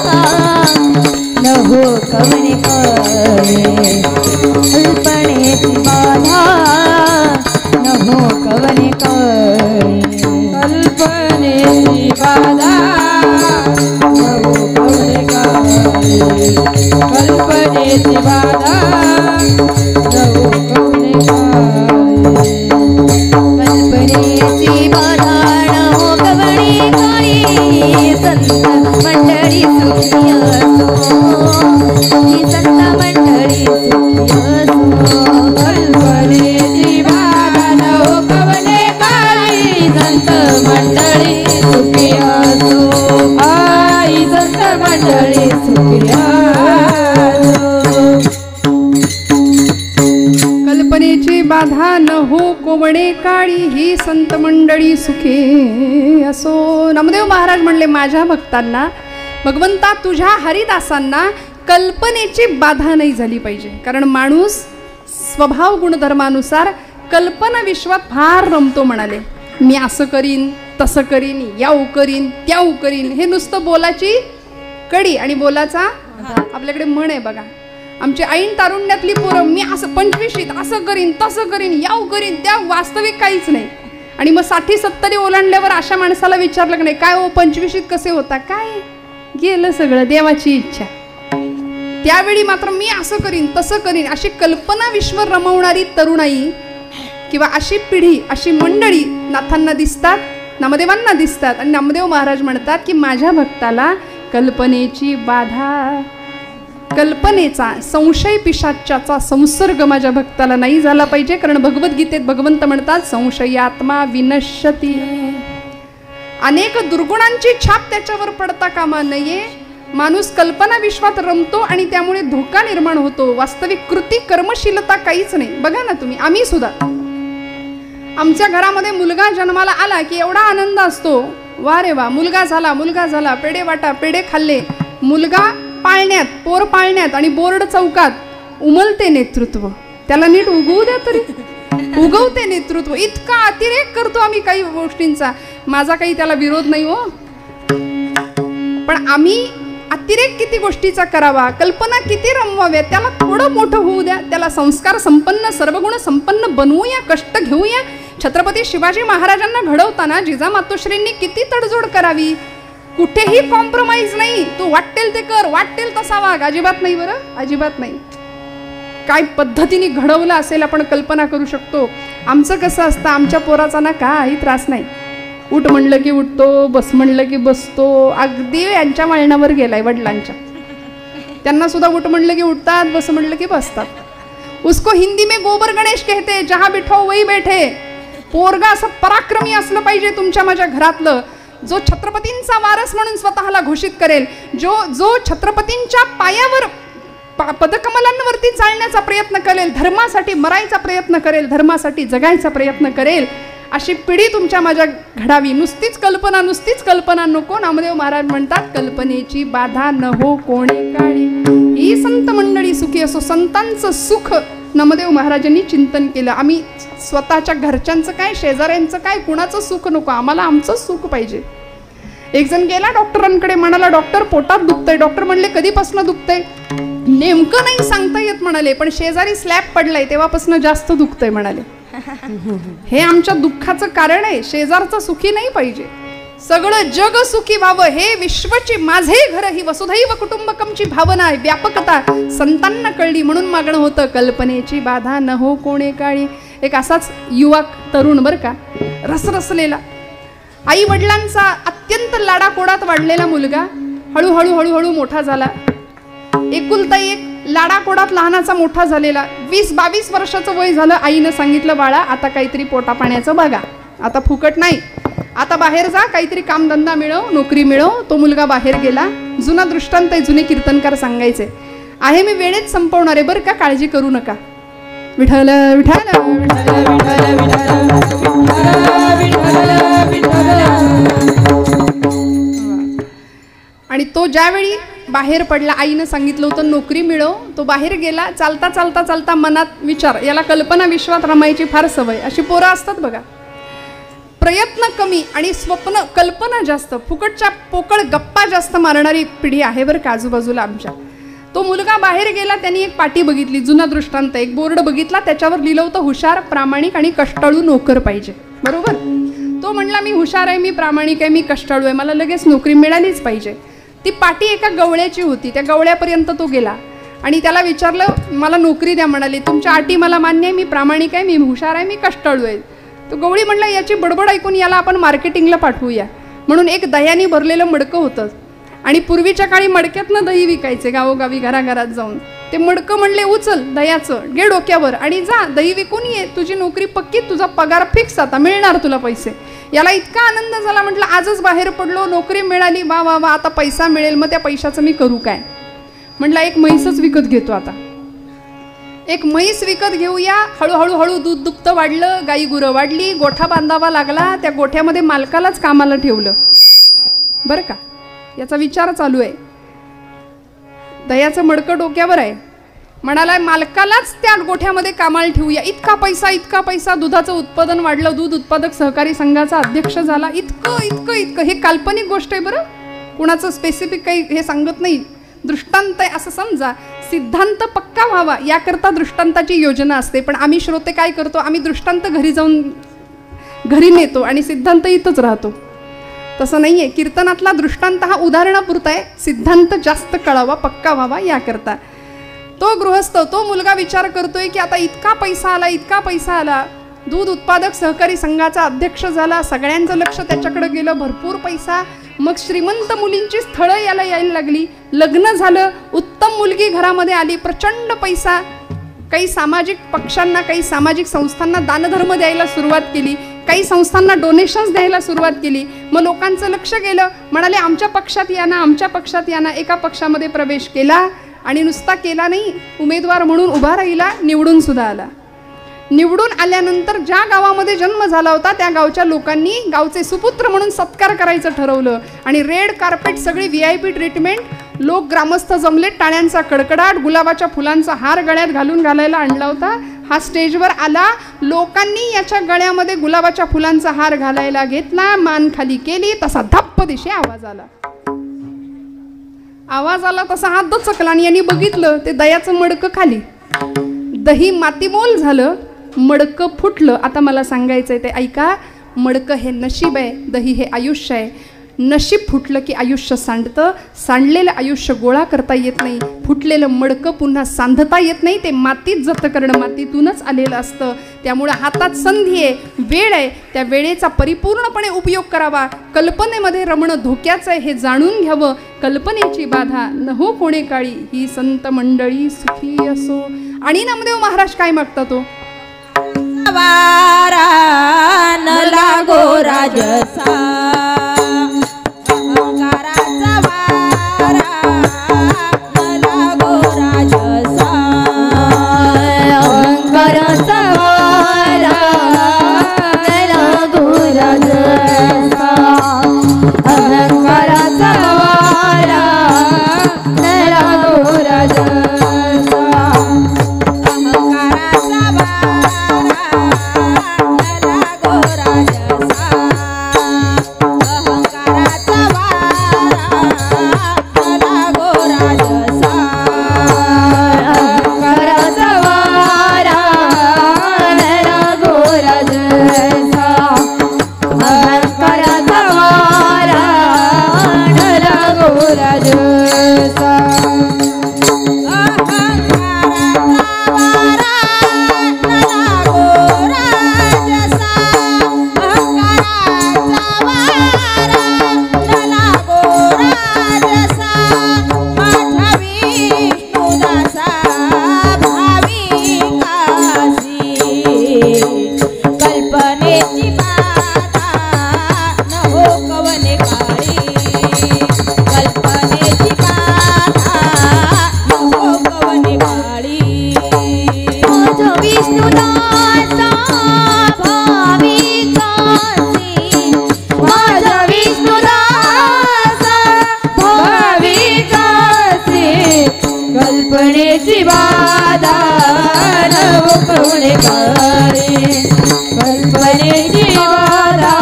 न हो कवने कळे कल्पनेची बाधा न हो कवने कळे कल्पनेची बाधा न हो कवने कळे कल्पनेची बाधा न हो कवने कळे कल्पनेची बाधा न हो कवने कळे संत मंडळी सुखी असो ही संत मंडळी सुखी असो कल्पनेची बाधा न हो कवने कळे संत मंडळी सुखी असो आई संत मंडळी सुखी असो कल्पनेची बाधा न हो कोवणे काळी ही संत मंडळी सुखी असो. नामदेव महाराज म्हणले माझ्या भक्तांना, भगवंता तुझ्या हरिदासांना कल्पनेची बाधा नाही झाली पाहिजे. कारण माणूस स्वभाव गुणधर्मानुसार कल्पना विश्वात फार रमतो. म्हणाले मी असं करीन तसं करीन याऊ करीन त्याऊ करीन. हे नुसतं बोलाची कडी आणि बोलाचा आपल्याकडे म्हण आहे बघा. आमची ऐन तारुण्यातली पोरं मी असं 25शीत असं करीन तसं करीन याऊ करीन, त्या वास्तविक काहीच नाही. आणि मग 60-70 ओलांडल्यावर अशा माणसाला विचारलं की नाही काय हो 25शीत कसे होता, काय गेलं सगळं देवाची इच्छा. त्यावेळी मात्र मी असं करीन तसं करीन अशी कल्पना विश्व रमवणारी तरुणाई किंवा अशी पिढी अशी मंडळी नाथांना दिसतात, नामदेवांना दिसतात. आणि नामदेव महाराज म्हणतात की माझ्या भक्ताला कल्पनेची बाधा, कल्पनेचा संशय पिशाच्याचा संसर्ग माझ्या भक्ताला नाही झाला पाहिजे. कारण भगवद्गीतेत भगवंत म्हणतात संशयात्मा विनश्यती. अनेक दुर्गुणांची छाप त्याच्यावर पडता कामा नये. माणूस कल्पना विश्वात रमतो आणि त्यामुळे धोका निर्माण होतो. वास्तविक कृती कर्मशीलता काहीच नाही. बघा ना तुम्ही, आम्ही सुद्धा आमच्या घरामध्ये मुलगा जन्माला आला की एवढा आनंद असतो, वा रे वा मुलगा झाला, पेढे वाटा, पेढे खाल्ले. मुलगा पाळण्यात, पोर पाळण्यात आणि बोर्ड चौकात उमलते नेतृत्व. त्याला नीट उगवू द्या तरी, उगवते नेतृत्व. इतका अतिरेक करतो आम्ही काही गोष्टींचा. माझा काही त्याला विरोध नाही हो, पण आम्ही अतिरेक किती गोष्टीचा करावा, कल्पना किती रमवाव्या. त्याला थोडं मोठं होऊ द्या, त्याला संस्कार संपन्न सर्वगुण संपन्न बनवूया, कष्ट घेऊया. छत्रपती शिवाजी महाराजांना घडवताना जिजामातोश्रींनी किती तडजोड करावी. कुठेही कॉम्प्रोमाइज नाही. तू वाटेल ते कर, वाटेल तसा वाग, अजिबात नाही. बरं अजिबात नाही. काय पद्धतीने घडवलं असेल आपण कल्पना करू शकतो. आमचं कसं असतं, आमच्या पोराचा ना काही त्रास नाही. उठ म्हणलं की उठतो, बस म्हणलं की बसतो. अगदी यांच्या वळणावर गेलाय वडिलांच्या. त्यांना सुद्धा उठ म्हणलं की उठतात, बस म्हणलं की बसतात. उसको हिंदी में गोबर गणेश कहते, जहां बिठो वही बैठे. पोरगा असं पराक्रमी असलं पाहिजे तुमच्या माझ्या घरातलं, जो छत्रपतींचा वारस म्हणून स्वतःला घोषित करेल, जो छत्रपतींच्या पायावर पदकमलांवरती चालण्याचा प्रयत्न करेल, धर्मासाठी मरायचा प्रयत्न करेल, धर्मासाठी जगायचा प्रयत्न करेल. अशी पिढी तुमच्या माझ्या घडावी. नुसतीच कल्पना नको. नामदेव महाराज म्हणतात कल्पनेची बाधा न हो कोणे काळी ही संत मंडळी सुखी असो. संतांचं सुख नामदेव महाराजांनी चिंतन केलं. आम्ही स्वतःच्या घरच्यांचं काय, शेजाऱ्यांचं काय, कुणाचं सुख नको, आम्हाला आमचं सुख पाहिजे. एक जण गेला डॉक्टरांकडे, म्हणाला डॉक्टर पोटात दुखतंय. डॉक्टर म्हणले कधीपासून दुखतंय, नेमकं नाही सांगता येत म्हणाले, पण शेजारी स्लॅब पडलाय तेव्हापासून जास्त दुखतंय म्हणाले. हे आमच्या दुःखाचं कारण आहे. शेजारचं सुखी नाही पाहिजे, सगळं जग सुखी व्हावं. हे विश्वची माझे घर ही वसुधैव कुटुंबकमची भावना आहे, व्यापकता संतांना कळली म्हणून मागणं होतं कल्पनेची बाधा न हो कोणे काळी. एक असाच युवक तरुण बरं का, रसरसलेला, आई वडिलांचा अत्यंत लाडाकोडात वाढलेला मुलगा हळूहळू मोठा झाला. एकुलता एक लाडाकोडात लहानाचा मोठा झालेला. 20-22 वर्षाचं वय झालं. आईनं सांगितलं बाळा आता काहीतरी पोटा पाण्याचं बघा, आता फुकट नाही, आता बाहेर जा, काहीतरी कामधंदा मिळव, नोकरी मिळव. तो मुलगा बाहेर गेला. जुना दृष्टांत आहे, जुने कीर्तनकार सांगायचे आहे. मी वेळेत संपवणार आहे बरं का, काळजी करू नका. विठ्ठल विठ्ठल विठ्ठल विठ्ठल. आणि तो ज्यावेळी बाहेर पडला, आईनं सांगितलं होतं नोकरी मिळव, तो बाहेर गेला. चालता चालता चालता मनात विचार, याला कल्पना विश्वात रमायची फार सवय, अशी पोरं असतात बघा. प्रयत्न कमी आणि स्वप्न कल्पना जास्त, फुकटच्या पोकळ गप्पा जास्त मारणारी पिढी आहे बरं का आजूबाजूला आमच्या. तो मुलगा बाहेर गेला, त्यांनी एक पाटी बघितली, जुना दृष्टांत, एक बोर्ड बघितला, त्याच्यावर लिहिलं होतं हुशार, प्रामाणिक आणि कष्टाळू नोकर पाहिजे. बरोबर. तो म्हणला मी हुशार आहे, मी प्रामाणिक आहे, मी कष्टाळू आहे, मला लगेच नोकरी मिळालीच पाहिजे. ती पाटी एका गवळ्याची होती, त्या गवळ्यापर्यंत तो गेला आणि त्याला विचारलं, मला नोकरी द्या. म्हणाले तुमच्या अटी मला मान्य आहे, मी प्रामाणिक आहे, मी हुशार आहे, मी कष्टाळू आहे. तो गवळी म्हणला याची बडबड ऐकून याला आपण मार्केटिंगला पाठवूया. म्हणून एक दह्याने भरलेलं मडकं होतं आणि पूर्वीच्या काळी मडक्यातनं दही विकायचे गावोगावी घराघरात जाऊन. ते मडकं म्हणले उचल दह्याचं, घे डोक्यावर आणि जा दही विकून ये, तुझी नोकरी पक्की, तुझा पगार फिक्स, आता मिळणार तुला पैसे. याला इतका आनंद झाला, म्हटलं आजच बाहेर पडलो, नोकरी मिळाली, वा वा वा, आता पैसा मिळेल, मग त्या पैशाचं मी करू काय. म्हटलं एक म्हैसच विकत घेतो, आता एक म्हैस विकत घेऊया. हळूहळू हळू दूध दुभतं वाढलं, गाई गुरं वाढली, गोठा बांधावा लागला. त्या गोठ्यामध्ये मालकालाच कामाला ठेवलं बरं का. याचा विचार चालू आहे, दह्याचं मडकं डोक्यावर आहे, म्हणाला मालकालाच त्या गोठ्यामध्ये कामाला ठेवूया. इतका पैसा, दुधाचं उत्पादन वाढलं, दूध उत्पादक सहकारी संघाचा अध्यक्ष झाला. इतकं इतकं इतकं, हे काल्पनिक गोष्ट आहे बरं, कुणाचं स्पेसिफिक काही हे सांगत नाही, दृष्टांत आहे असं समजा. सिद्धांत पक्का व्हावा याकरता दृष्टांताची योजना असते. पण आम्ही श्रोते काय करतो, आम्ही दृष्टांत घरी जाऊन घरी नेतो आणि सिद्धांत इथंच राहतो. तसं नाही आहे. कीर्तनातला दृष्टांत हा उदाहरणापुरता आहे, सिद्धांत जास्त कळावा, पक्का व्हावा याकरता. तो गृहस्थ, तो मुलगा विचार करतोय की आता इतका पैसा आला, दूध उत्पादक सहकारी संघाचा अध्यक्ष झाला, सगळ्यांचं लक्ष त्याच्याकडे गेलं, भरपूर पैसा. मग श्रीमंत मुलींची स्थळं याला यायला लागली, लग्न झालं, उत्तम मुलगी घरामध्ये आली, प्रचंड पैसा. काही सामाजिक पक्षांना, काही सामाजिक संस्थांना दानधर्म द्यायला सुरुवात केली, काही संस्थांना डोनेशन्स द्यायला सुरुवात केली. मग लोकांचं लक्ष गेलं, म्हणाले आमच्या पक्षात या ना, आमच्या पक्षात या ना. एका पक्षामध्ये प्रवेश केला आणि नुसता केला नाही, उमेदवार म्हणून उभा राहिला, निवडून सुद्धा आला. निवडून आल्यानंतर ज्या गावामध्ये जन्म झाला होता त्या गावच्या लोकांनी गावचे सुपुत्र म्हणून सत्कार करायचं ठरवलं आणि रेड कार्पेट, सगळी VIP ट्रीटमेंट, लोक ग्रामस्थ जमले, टाळ्यांचा कडकडाट, गुलाबाच्या फुलांचा हार गळ्यात घालायला आणला होता. हा स्टेजवर आला, लोकांनी याच्या गळ्यामध्ये गुलाबाच्या फुलांचा हार घालायला घेतला, मान खाली केली, तसा धप्प दिशे आवाज आला तसा हात दचकला आणि यांनी बघितलं ते दह्याचं मडकं खाली, दही मातीमोल झालं, मडकं फुटलं. आता मला सांगायचंय ते ऐका. मडकं हे नशीब आहे, दही हे आयुष्य आहे. नशीब फुटलं की आयुष्य सांडतं, सांडलेलं आयुष्य गोळा करता येत नाही, फुटलेलं मडकं पुन्हा सांधता येत नाही, ते मातीत जत करणं, मातीतूनच आलेलं असतं. त्यामुळे हातात संधी आहे, वेळ आहे, त्या वेळेचा परिपूर्णपणे उपयोग करावा. कल्पनेमध्ये रमणं धोक्याचं आहे हे जाणून घ्यावं. कल्पनेची बाधा न हो कोणे काळी, ही संत मंडळी सुखी असो. आणि नामदेव महाराज काय मागतात तो, वारा न लागो राजसा, अहंकाराचा वारा न लागो राजसा, अहंकाराचा वारा न लागो राजसा, अहंकाराचा वारा न लागो राजसा. कल्पनेची बाधा न हो कोणी काळी, कल्पनेची बाधा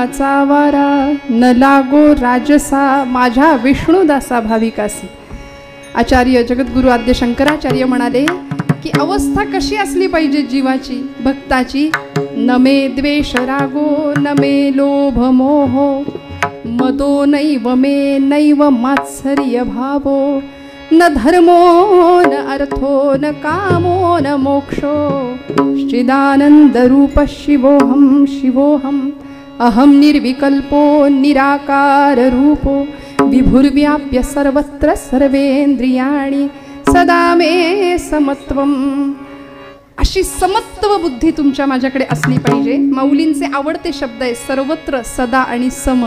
गुणाचा वारा न लागो राजसा माझ्या विष्णुदासा भाविकासी. आचार्य जगद्गुरु आद्य शंकराचार्य म्हणाले की अवस्था कशी असली पाहिजे जीवाची भक्ताची. न मे द्वेष रागो न मे लोभ मोहो मदो नैव मे नैव मात्सर्य भावो न धर्मो न अर्थो न कामो न मोक्षो चिदानंद रूप शिवोहम शिवोहम अहम निर्विकल्पो निराकार रूपो विभुर्व्याप्य सर्वत्र सर्वेंद्रियाणि सदा मे समत्वम. अशी समत्व बुद्धी तुमच्या माझ्याकडे असली पाहिजे. माऊलींचे आवडते शब्द आहे सर्वत्र सदा आणि सम.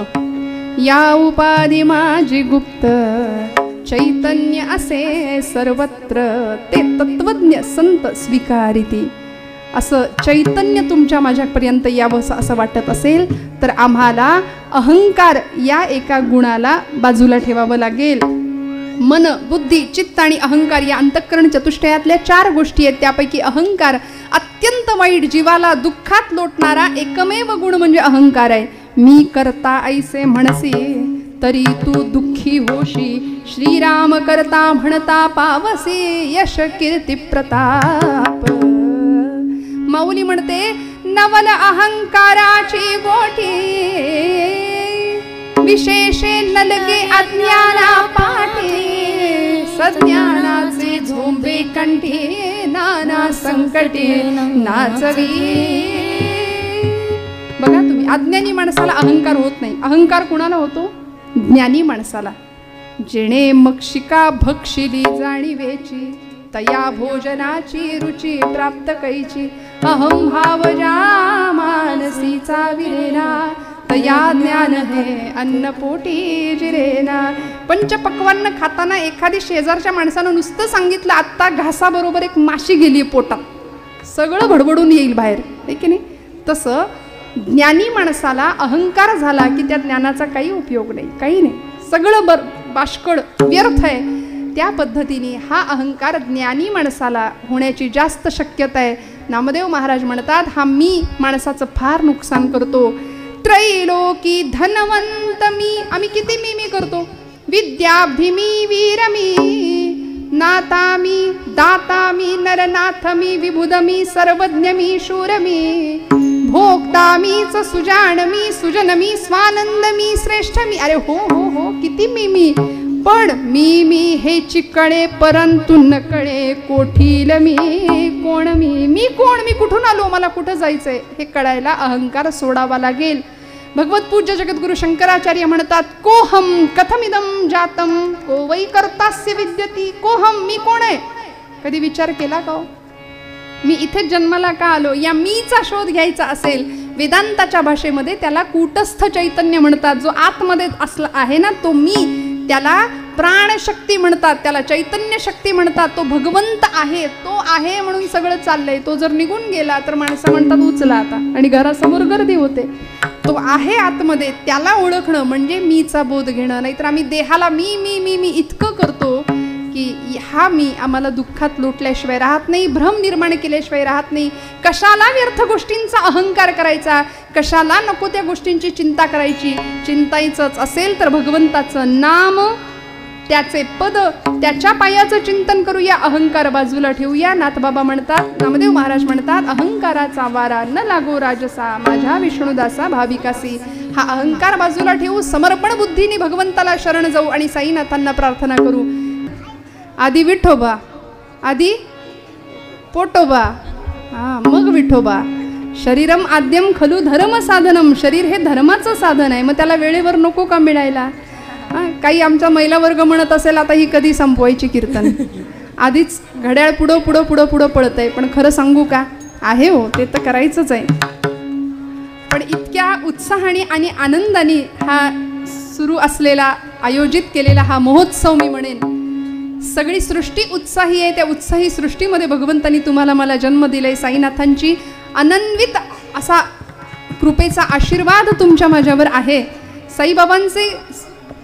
या उपाधी माझी गुप्त चैतन्य असे सर्वत्र ते तत्वज्ञ संत स्वीकारिती. असं चैतन्य तुमच्या माझ्यापर्यंत यावं असं वाटत असेल तर आम्हाला अहंकार या एका गुणाला बाजूला ठेवावं लागेल. मन बुद्धी चित्त आणि अहंकार या अंतःकरण चतुष्टयातल्या 4 गोष्टी आहेत. त्यापैकी अहंकार अत्यंत वाईट जीवाला दुःखात लोटणारा एकमेव गुण म्हणजे अहंकार आहे. मी करता ऐसे म्हणसी तरी तू दुःखी होशी श्रीराम करता म्हणता पावसी यश कीर्ती प्रताप. माऊली म्हणते नवल अहंकाराची गोठी विशेषे नलगे अज्ञाना पाठी सज्ञानाचे झोंबे कंठी नाना संकटे नाचवी. बघा तुम्ही अज्ञानी माणसाला अहंकार होत नाही. अहंकार कुणाला होतो? ज्ञानी माणसाला. जेणे मक्षिका भक्षिली जाणीवेची तया भोजनाची रुची प्राप्त कैची अहम भाव ज्या मानसीचा विरेना तया ज्ञान हे अन्नपोटी जिरेना. पंचपक्वान्न खाताना एखादी शेजारच्या माणसानं नुसतं सांगितलं आत्ता घासाबरोबर एक माशी गेली पोटात, सगळं भडबडून येईल बाहेर, आहे की नाही? तसं ज्ञानी माणसाला अहंकार झाला की त्या ज्ञानाचा काही उपयोग नाही, काही नाही, सगळं बाष्कळ व्यर्थ आहे. त्या पद्धतीने हा अहंकार ज्ञानी माणसाला होण्याची जास्त शक्यता आहे. नामदेव महाराज म्हणतात हा मी माणसाचं फार नुकसान करतो. त्रैलोकी धनवंत मी, आम्ही किती मी करतो. विद्याब्धी मी वीर मी नाता मी दाता मी नरनाथ मी विबुध मी सर्वज्ञ मी शूर मी भोक्ता मीच सुजान मी सुजन मी स्वानंद मी श्रेष्ठ मी. अरे हो हो हो किती मी पण मी हे चिकळे परंतु न कळे कोठील मी कोण मी कोण, मी कुठून आलो, मला कुठं जायचंय हे कळायला अहंकार सोडावा लागेल. भगवत पूज्य जगद्गुरु शंकराचार्य म्हणतात कोहम कथमिदम जातम को वै कर्तास्य विद्यती. कोहम मी कोण आहे, कधी विचार केला का? मी इथे जन्माला का आलो या मीचा शोध घ्यायचा असेल वेदांताच्या भाषेमध्ये त्याला कूटस्थ चैतन्य म्हणतात. जो आतमध्ये असला आहे ना तो मी, त्याला प्राणशक्ती म्हणतात, त्याला चैतन्य शक्ती म्हणतात. तो भगवंत आहे, तो आहे म्हणून सगळं चाललंय. तो जर निघून गेला तर माणसं म्हणतात उचला आता, आणि घरासमोर गर्दी होते. तो आहे आतमध्ये, त्याला ओळखणं म्हणजे मीचा बोध घेणं. नाहीतर आम्ही देहाला मी मी मी मी इतकं करतो की हा मी आम्हाला दुःखात लोटल्याशिवाय राहत नाही, भ्रम निर्माण केल्याशिवाय राहत नाही. कशाला व्यर्थ गोष्टींचा अहंकार करायचा, कशाला नको त्या गोष्टींची चिंता करायची. चिंतायचंच असेल तर भगवंताचं नाम, त्याचे पद, त्याच्या पायाचं चिंतन करूया, अहंकार बाजूला ठेवूया. नाथबाबा म्हणतात, नामदेव महाराज म्हणतात अहंकाराचा वारा न लागो राजसा माझ्या विष्णुदासा भाविकासी. हा अहंकार बाजूला ठेवू, समर्पण बुद्धीने भगवंताला शरण जाऊ आणि साईनाथांना प्रार्थना करू. आधी विठोबा, आधी पोटोबा, मग विठोबा. शरीरम आद्यम खलू धर्म साधनम. शरीर हे धर्माचं साधन आहे, मग त्याला वेळेवर नको का मिळायला? काही आमचा महिला वर्ग म्हणत असेल आता ही कधी संपवायची कीर्तन, आधीच घड्याळ पुढं पुढं पुढं पुढं पळत आहे. पण खरं सांगू का, आहे हो ते तर करायचंच आहे. पण इतक्या उत्साहाने आणि आनंदाने हा सुरू असलेला आयोजित केलेला हा महोत्सव मी म्हणेन सगळी सृष्टी उत्साही आहे. त्या उत्साही सृष्टीमध्ये भगवंतांनी तुम्हाला मला जन्म दिलाय. साईनाथांची अनन्वित असा कृपेचा आशीर्वाद तुमच्या माझ्यावर आहे. साईबाबांचे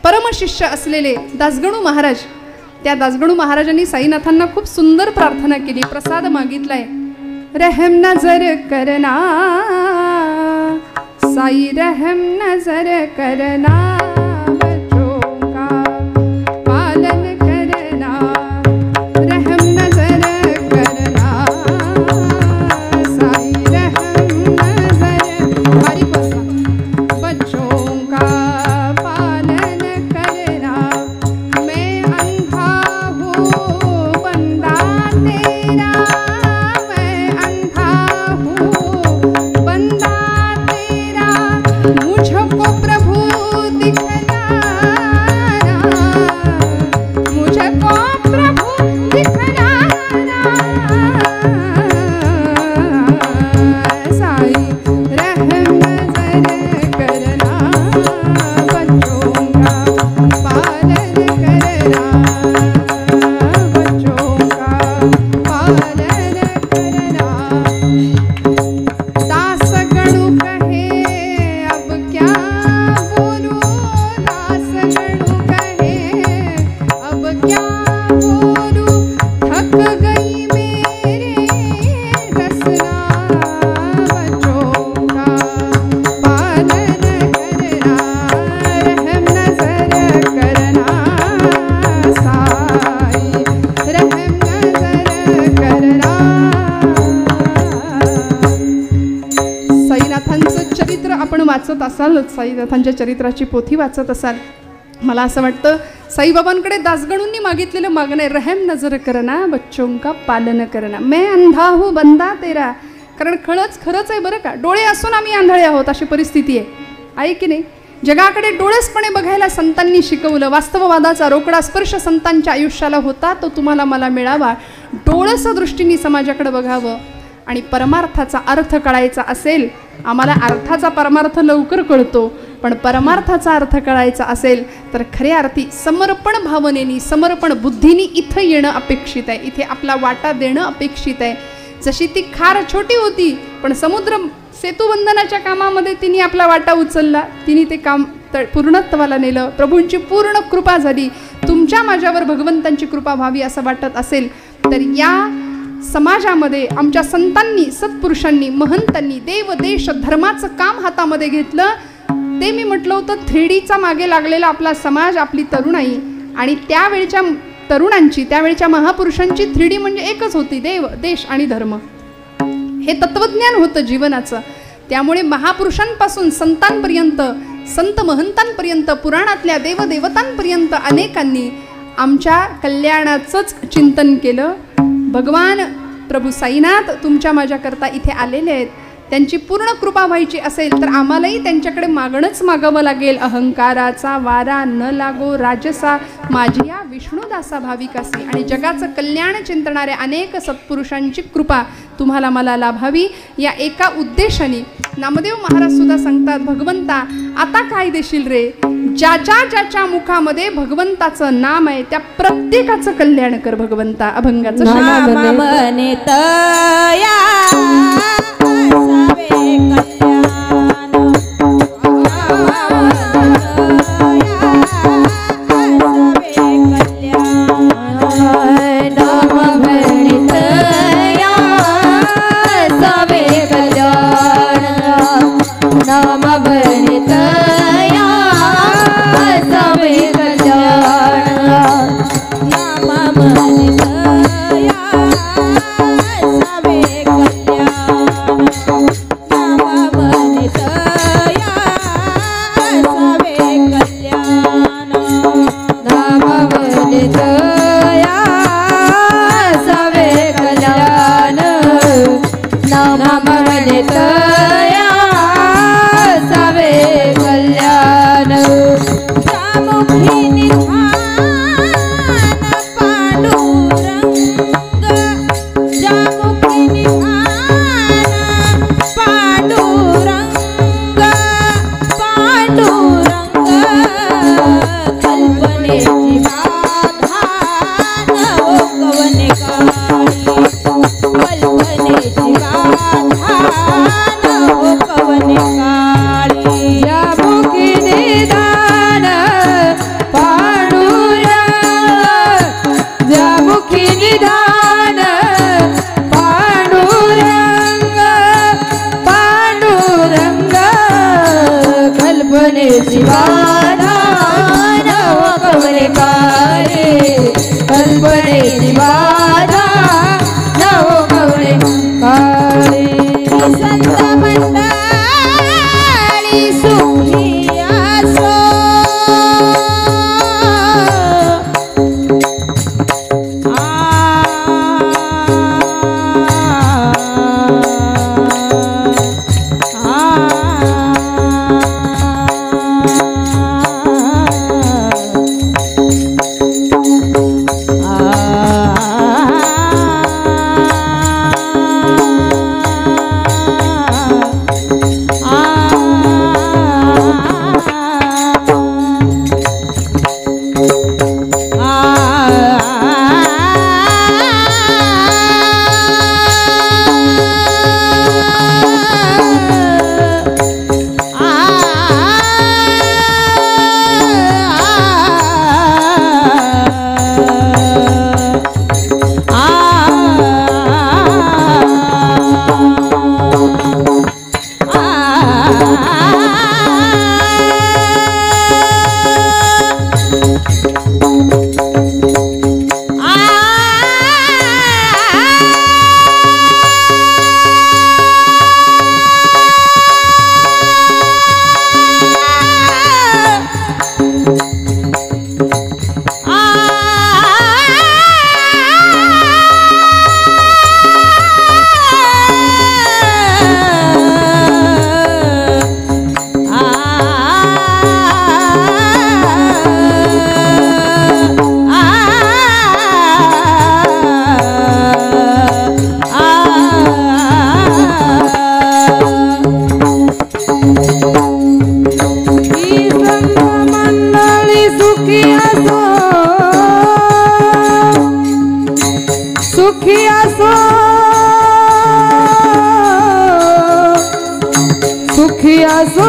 परमशिष्य असलेले दासगणू महाराज, त्या दासगणू महाराजांनी साईनाथांना खूप सुंदर प्रार्थना केली, प्रसाद मागितलाय. रहम नजर करना साई रहम नजर करना, बच्चों का पालन करना, रहम नजर करना, साई रहम नजर, बारीक बसा, बच्चों का पालन करना, मैं अंधा हूँ बंदा तेरा, मैं अंधा हूँ बंदा तेरा, मुझको प्रभु दिखलाना, मुझको प्रभु दिखलाना, साई रहम नजर करना, बच्चों का पालन करना, बच्चों का पालन करना। दास गणु कहे अब क्या बोलूं, दास गणु कहे अब क्या बोलूं, थक गई मेरे रसना, बच्चों का पालन करना, रहम नजर करना, साई रहम नजर करना। साईनाथांचं चरित्र आपण वाचत असाल, साईनाथांच्या चरित्राची पोथी वाचत असाल, मला असं वाटतं साईबाबांकडे दासगणूंनी मागितलेलं मागणं आहे, रहम नजर करना, बच्चों का पालन करना, मैं अंधा हूँ बंदा तेरा. कारण खरंच आहे बरं का, डोळे असून आम्ही आंधळे आहोत अशी परिस्थिती आहे की नाही. जगाकडे डोळसपणे बघायला संतांनी शिकवलं. वास्तववादाचा रोकडा स्पर्श संतांच्या आयुष्याला होता, तो तुम्हाला मला मिळावा. डोळस दृष्टीने समाजाकडे बघावं आणि परमार्थाचा अर्थ कळायचा असेल, आम्हाला अर्थाचा परमार्थ लवकर कळतो, पण परमार्थाचा अर्थ कळायचा असेल तर खऱ्या अर्थी समर्पण भावनेनी, समर्पण बुद्धीनी इथं येणं अपेक्षित आहे, इथे आपला वाटा देणं अपेक्षित आहे. जशी ती खार छोटी होती पण समुद्र सेतुबंधनाच्या कामामध्ये तिने आपला वाटा उचलला, तिने ते काम पूर्णत्वाला नेलं. प्रभूंची पूर्ण कृपा झाली. तुमच्या माझ्यावर भगवंतांची कृपा व्हावी असं वाटत असेल तर या समाजामध्ये आमच्या संतांनी, सत्पुरुषांनी, महंतांनी देव देश धर्माचं काम हातामध्ये घेतलं. ते मी म्हटलं होतं 3Dचा मागे लागलेला आपला समाज, आपली तरुणाई आणि त्यावेळच्या तरुणांची, त्यावेळच्या महापुरुषांची 3D म्हणजे एकच होती, देव देश आणि धर्म. हे तत्वज्ञान होतं जीवनाचं. त्यामुळे महापुरुषांपासून संतांपर्यंत, संत महंतांपर्यंत, पुराणातल्या देवदेवतांपर्यंत अनेकांनी आमच्या कल्याणाचंच चिंतन केलं. भगवान प्रभू साईनाथ तुमच्या माझ्याकरता इथे आलेले आहेत. त्यांची पूर्ण कृपा व्हायची असेल तर आम्हालाही त्यांच्याकडे मागणंच मागावं लागेल. अहंकाराचा वारा न लागो राजसा, माझी या विष्णुदासा भाविकासी. आणि जगाचं कल्याण चिंतणाऱ्या अनेक सत्पुरुषांची कृपा तुम्हाला मला लाभावी या एका उद्देशाने नामदेव महाराज सुद्धा सांगतात, भगवंता आता काय देशील रे, ज्याच्या ज्याच्या मुखामध्ये भगवंताचं नाम आहे त्या प्रत्येकाचं कल्याण कर भगवंता. अभंगाचं कल्पनेची गाथा असो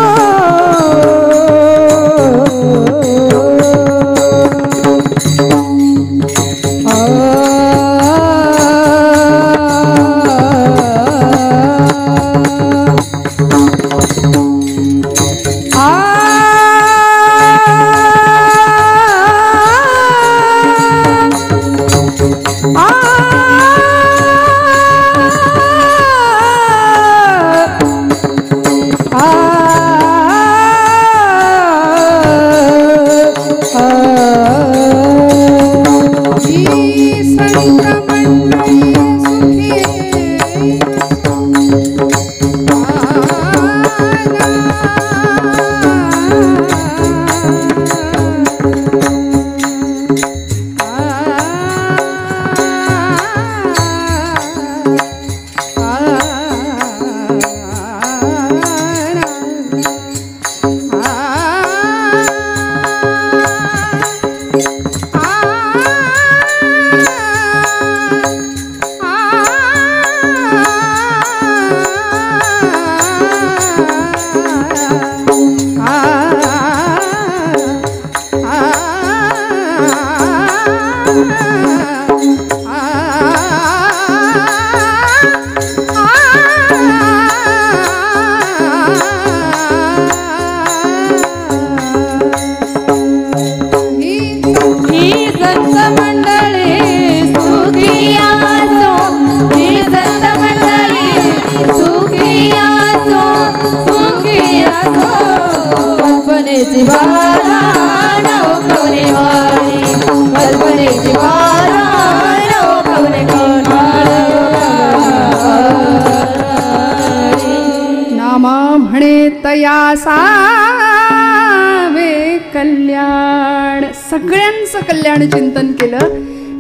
कल्याण, सगळ्यांचं कल्याण चिंतन केलं.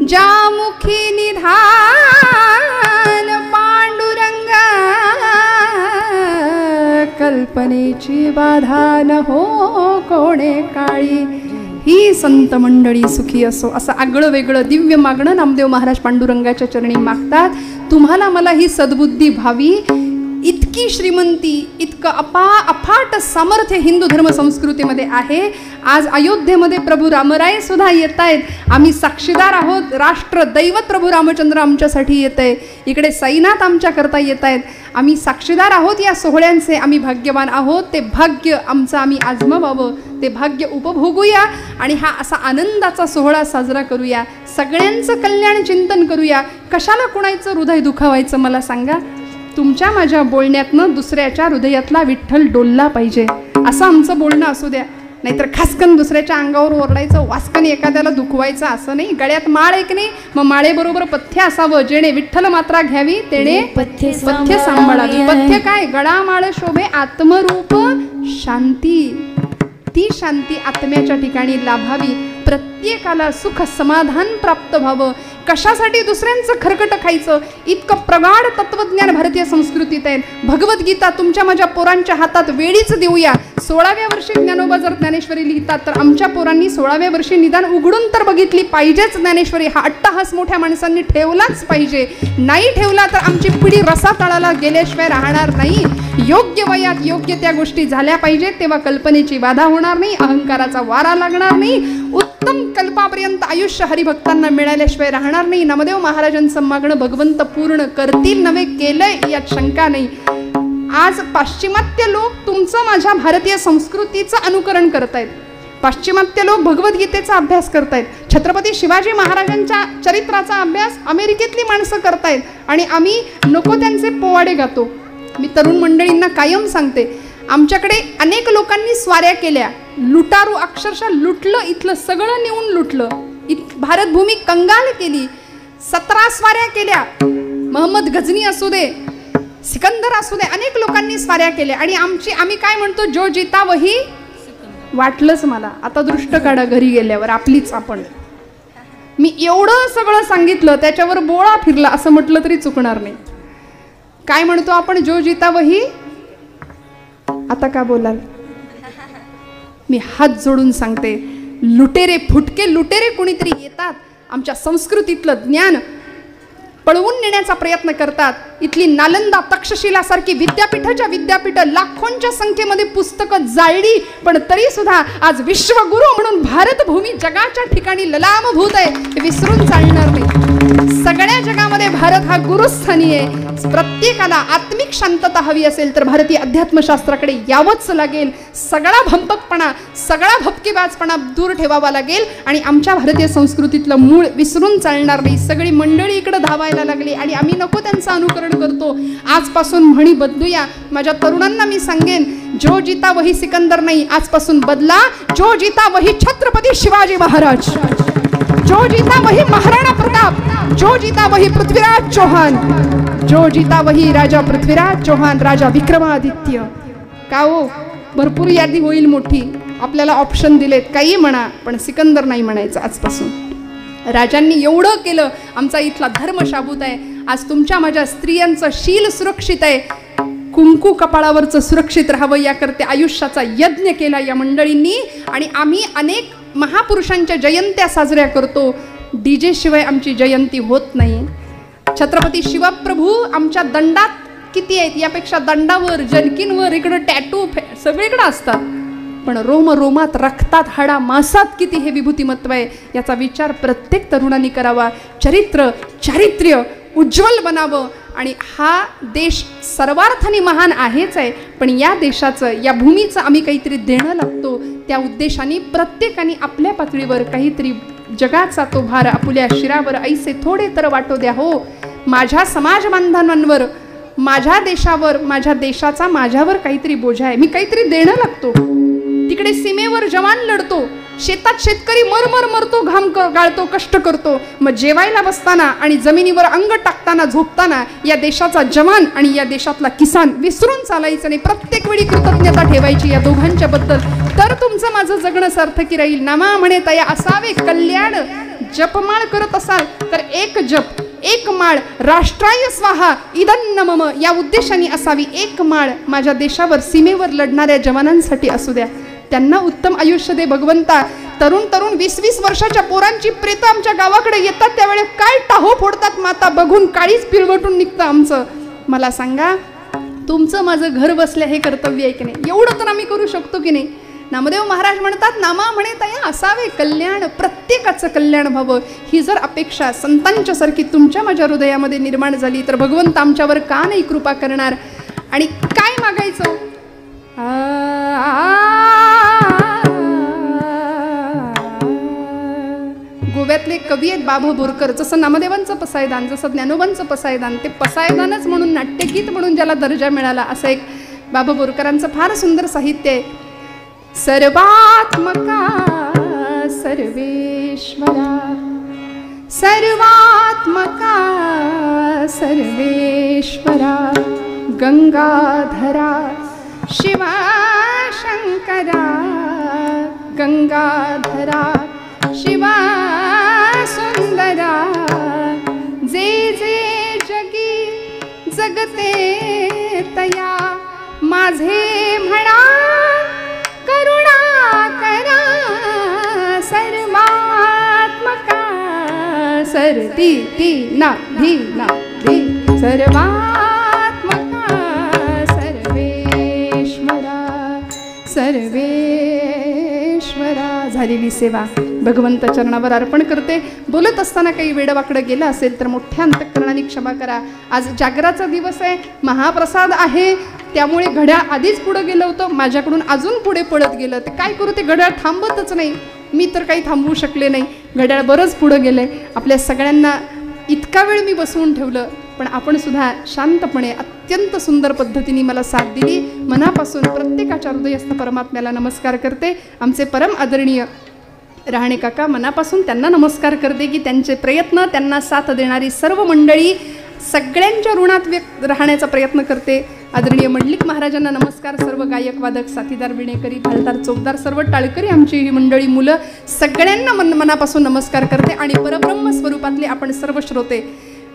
ज्या मुखी निधान पांडुरंगा, कल्पनेची बाधा न हो कोणे काळी. ही संत मंडळी सुखी असो. असं आगळं वेगळं दिव्य मागणं नामदेव महाराज पांडुरंगाच्या चरणी मागतात. तुम्हाला मला ही सद्बुद्धी व्हावी, इतकी श्रीमंती, इतकं अफाट सामर्थ्य हिंदू धर्म संस्कृतीमध्ये आहे. आज अयोध्येमध्ये प्रभू रामराय सुद्धा येत आहेत. आम्ही साक्षीदार आहोत. राष्ट्र दैवत प्रभू रामचंद्र आमच्यासाठी येत आहे. इकडे साईनाथ आमच्या करता येत आहेत. आम्ही साक्षीदार आहोत या सोहळ्यांचे. आम्ही भाग्यवान आहोत. ते भाग्य आमचं आम्ही आजमावावं, ते भाग्य उपभोगूया आणि हा असा आनंदाचा सोहळा साजरा करूया. सगळ्यांचं कल्याण चिंतन करूया. कशाला कुणाचं हृदय दुखावायचं मला सांगा. तुमच्या माझ्या बोलण्यातनं दुसऱ्याच्या हृदयातला विठ्ठल डोलला पाहिजे, असं आमचं बोलणं असू द्या. नाहीतर खासकन दुसऱ्याच्या अंगावर ओरडायचं, वासकन एखाद्याला दुखवायचं असं नाही. गळ्यात माळ एक नाही, मग माळेबरोबर पथ्य असावं. जेणे विठ्ठल मात्रा घ्यावी तेणे पथ्य सांभाळावी. पथ्य काय? गळा माळ शोभे आत्मरूप शांती. ती शांती आत्म्याच्या ठिकाणी लाभावी. प्रत्येकाला सुख समाधान प्राप्त व्हावं. कशासाठी दुसऱ्यांचं खरकट खायचं? इतकं प्रगाढ तत्वज्ञान भारतीय संस्कृतीत आहे. भगवद्गीता तुमच्या माझ्या पोरांच्या हातात वेळीच देऊया. 16व्या वर्षी ज्ञानोबा जर ज्ञानेश्वरी लिहितात तर आमच्या पोरांनी 16व्या वर्षी निदान उघडून तर बघितली पाहिजेच ज्ञानेश्वरी. हा अट्टहास मोठ्या माणसांनी ठेवलाच पाहिजे. नाही ठेवला तर आमची पिढी रसातळाला गेल्याशिवाय राहणार नाही. योग्य वयात योग्य त्या गोष्टी झाल्या पाहिजेत, तेव्हा कल्पनेची बाधा होणार नाही, अहंकाराचा वारा लागणार नाही. उत्तम कल्पापर्यंत आयुष्य हरिभक्तांना मिळाल्याशिवाय राहणार नाही. नामदेव महाराजांचं मागणं भगवंत पूर्ण करतील नव्हे केलंय यात शंका नाही. आज पाश्चिमात्य लोक तुमचं माझ्या भारतीय संस्कृतीचं अनुकरण करतायत. पाश्चिमात्य लोक भगवद्गीतेचा अभ्यास करतायत. छत्रपती शिवाजी महाराजांच्या चरित्राचा अभ्यास अमेरिकेतली माणसं करतायत आणि आम्ही नको त्यांचे पोवाडे गातो. मी तरुण मंडळींना कायम सांगते, आमच्याकडे अनेक लोकांनी स्वाऱ्या केल्या. लुटारू अक्षरशः लुटलं, इथलं सगळं नेऊन लुटलं. भारतभूमी कंगाल केली. 17 स्वाऱ्या केल्या. महम्मद गझनी असू दे, सिकंदर असू दे, अनेक लोकांनी स्वाऱ्या केल्या. आणि आम्ही काय म्हणतो, जो जिता वही. वाटलंच मला आता दृष्ट काढा घरी गेल्यावर आपलीच आपण. मी एवढं सगळं सांगितलं, त्याच्यावर बोळा फिरला असं म्हटलं तरी चुकणार नाही. काय म्हणतो आपण, जो जिता वही. आता का बोलाल? मी हात जोडून सांगते, लुटेरे, फुटके लुटेरे कुणीतरी येतात. आमच्या संस्कृतीतलं ज्ञान पळवून नेण्याचा प्रयत्न करतात. इथली नालंदा तक्षशिला सारखी विद्यापीठ लाखोंच्या संख्येमध्ये पुस्तकं जाळली, पण तरी सुद्धा आज विश्वगुरु म्हणून भारतभूमी जगाच्या ठिकाणी ललामभूत आहे, हे विसरून चालणार नाही. सगळ्या जगामध्ये भारत हा गुरुस्थानी आहे. प्रत्येकाला आत्मिक शांतता हवी असेल तर भारतीय अध्यात्मशास्त्राकडे यावंच लागेल. सगळा भंपकपणा, सगळा भपकेबाजपणा दूर ठेवावा लागेल आणि आमच्या भारतीय संस्कृतीतलं मूळ विसरून चालणार नाही. सगळी मंडळी इकडे धावायला लागली आणि आम्ही नको त्यांचं अनुकरण करतो. आजपासून म्हणी बदलूया. माझ्या तरुणांना मी सांगेन, जो जीता वही सिकंदर नाही, आजपासून बदला. जो जीता वही छत्रपती शिवाजी महाराज, जो जीता वही महाराणा प्रताप, जो जीता वही पृथ्वीराज चौहान, जो जीता वही राजा पृथ्वीराज चौहान, राजा विक्रमादित्य. का हो, भरपूर यादी होईल मोठी. आपल्याला ऑप्शन दिलेत, काही म्हणा, पण सिकंदर नाही म्हणायचं आजपासून. राजांनी एवढं केलं, आमचा इथला धर्म शाबूत आहे. आज तुमच्या माझ्या स्त्रियांचं शील सुरक्षित आहे. कुंकू कपाळावरचं सुरक्षित राहावं याकरते आयुष्याचा यज्ञ केला या मंडळींनी. आणि आम्ही अनेक महापुरुषांच्या जयंत्या साजऱ्या करतो. डीजे शिवाय आमची जयंती होत नाही. छत्रपती शिवप्रभू आमच्या दंडात किती आहेत, यापेक्षा दंडावर, जनकींवर, इकडं टॅटू सगळीकडे असतात, पण रोम रोमात, रक्तात, हाडा मासात किती हे विभूतिमत्व आहे, याचा विचार प्रत्येक तरुणांनी करावा. चारित्र्य उज्ज्वल बनावं. आणि हा देश सर्वार्थाने महान आहेच आहे, पण या देशाचं, या भूमीचं आम्ही काहीतरी देणं लागतो. त्या उद्देशाने प्रत्येकाने आपल्या पातळीवर काहीतरी जगाचा तो भार आपुल्या शिरावर ऐसे थोडे तर वाटो द्या हो. माझ्या समाज बांधवांवर, माझ्या देशावर, माझ्या देशाचा माझ्यावर काहीतरी बोजा आहे. मी काहीतरी देणं लागतो. तिकडे सीमेवर जवान लढतो, शेतात शेतकरी मरतो, घाम गाळतो, कष्ट करतो. मग जेवायला बसताना आणि जमिनीवर अंग टाकताना, झोपताना या देशाचा जवान आणि या देशातला किसान विसरून चालायचं नाही. प्रत्येक वेळी कृतज्ञता ठेवायची या दोघांच्या बद्दल. तर तुमचं माझं जगणं सार्थकी राहील. नामा म्हणे तया असावे कल्याण. जपमाळ करत असाल तर एक जप, एक माळ, राष्ट्राय स्वाहा इदन्न मम, या उद्देशाने असावी. एक माळ माझ्या देशावर, सीमेवर लढणाऱ्या जवानांसाठी असू द्या. त्यांना उत्तम आयुष्य दे भगवंता. तरुण 20-20 वर्षाच्या पोरांची प्रेत आमच्या गावाकडे येतात, त्यावेळेस काय टाहो फोडतात माता, बघून काळीच पिळवटून निघतं आमचं. मला सांगा, तुमचं माझं घर बसल्या हे कर्तव्य आहे की नाही? एवढं तर आम्ही करू शकतो की नाही? नामदेव महाराज म्हणतात, नामा म्हणे तया असावे कल्याण. प्रत्येकाचं कल्याण व्हावं, ही जर अपेक्षा संतांच्या सारखी तुमच्या माझ्या हृदयामध्ये निर्माण झाली तर भगवंत आमच्यावर का नाही कृपा करणार? आणि काय मागायचं? गोव्यातले कवी आहेत बाबा बोरकर. जसं नामदेवांचं पसायदान, जसं ज्ञानोबांचं पसायदान, ते पसायदानच म्हणून, नाट्यगीत म्हणून ज्याला दर्जा मिळाला, असं एक बाबा बोरकरांचं फार सुंदर साहित्य आहे. सर्वात्मका सर्वेश्वरा, सर्वात्मका सर्वेश्वरा, गंगाधरा शिवा शंकरा, गंगाधरा शिवा सुंदरा, जे जे जगी जगते तया, माझे म्हणा करुणा करा, सर्वात्मका सरती ती ना धी ना धी, सर्वात्मका सर्वेश्वरा, सर्वेश्वरा. झालेली सेवा भगवंत चरणावर अर्पण करते. बोलत असताना काही वेडवाकडं गेलं असेल तर मोठ्या अंतःकरणाने क्षमा करा. आज जागराचा दिवस आहे, महाप्रसाद आहे, त्यामुळे घड्याळ आधीच पुढे गेलं होतं, माझ्याकडून अजून पुढे पडत गेलं. ते काय करू, ते घड्याळ थांबतच नाही. मी तर काही थांबवू शकले नाही, घड्याळ बरंच पुढं गेलंय. आपल्या सगळ्यांना इतका वेळ मी बसवून ठेवलं, पण आपण सुद्धा शांतपणे अत्यंत सुंदर पद्धतीने मला साथ दिली. मनापासून प्रत्येकाच्या हृदयस्थ परमात्म्याला नमस्कार करते. आमचे परम आदरणीय रहाणे काका, मनापासून त्यांना नमस्कार करते की त्यांचे प्रयत्न, त्यांना साथ देणारी सर्व मंडळी, सगळ्यांच्या ऋणात राहण्याचा प्रयत्न करते. आदरणीय मंडलिक महाराजांना नमस्कार. सर्व गायक, वादक, साथीदार, विणेकरी, भालदार, चौकदार, सर्व टाळकरी, आमची ही मंडळी, मुलं, सगळ्यांना मनापासून नमस्कार करते. आणि परब्रह्म स्वरूपातले आपण सर्व श्रोते,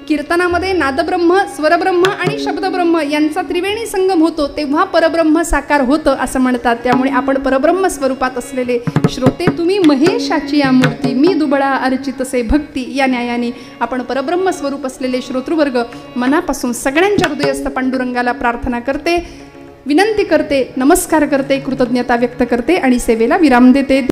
कीर्तनामध्ये नादब्रह्म, स्वरब्रह्म आणि शब्दब्रह्म यांचा त्रिवेणी संगम होतो तेव्हा परब्रह्म साकार होतं असं म्हणतात. त्यामुळे आपण परब्रह्म स्वरूपात असलेले श्रोते, तुम्ही महेशाची या मूर्ती, मी दुबळा अर्चितसे भक्ती, या न्यायाने आपण परब्रह्म स्वरूप असलेले श्रोतृवर्ग मनापासून सगळ्यांच्या हृदयस्थ पांडुरंगाला प्रार्थना करते, विनंती करते, नमस्कार करते, कृतज्ञता व्यक्त करते आणि सेवेला विराम देते.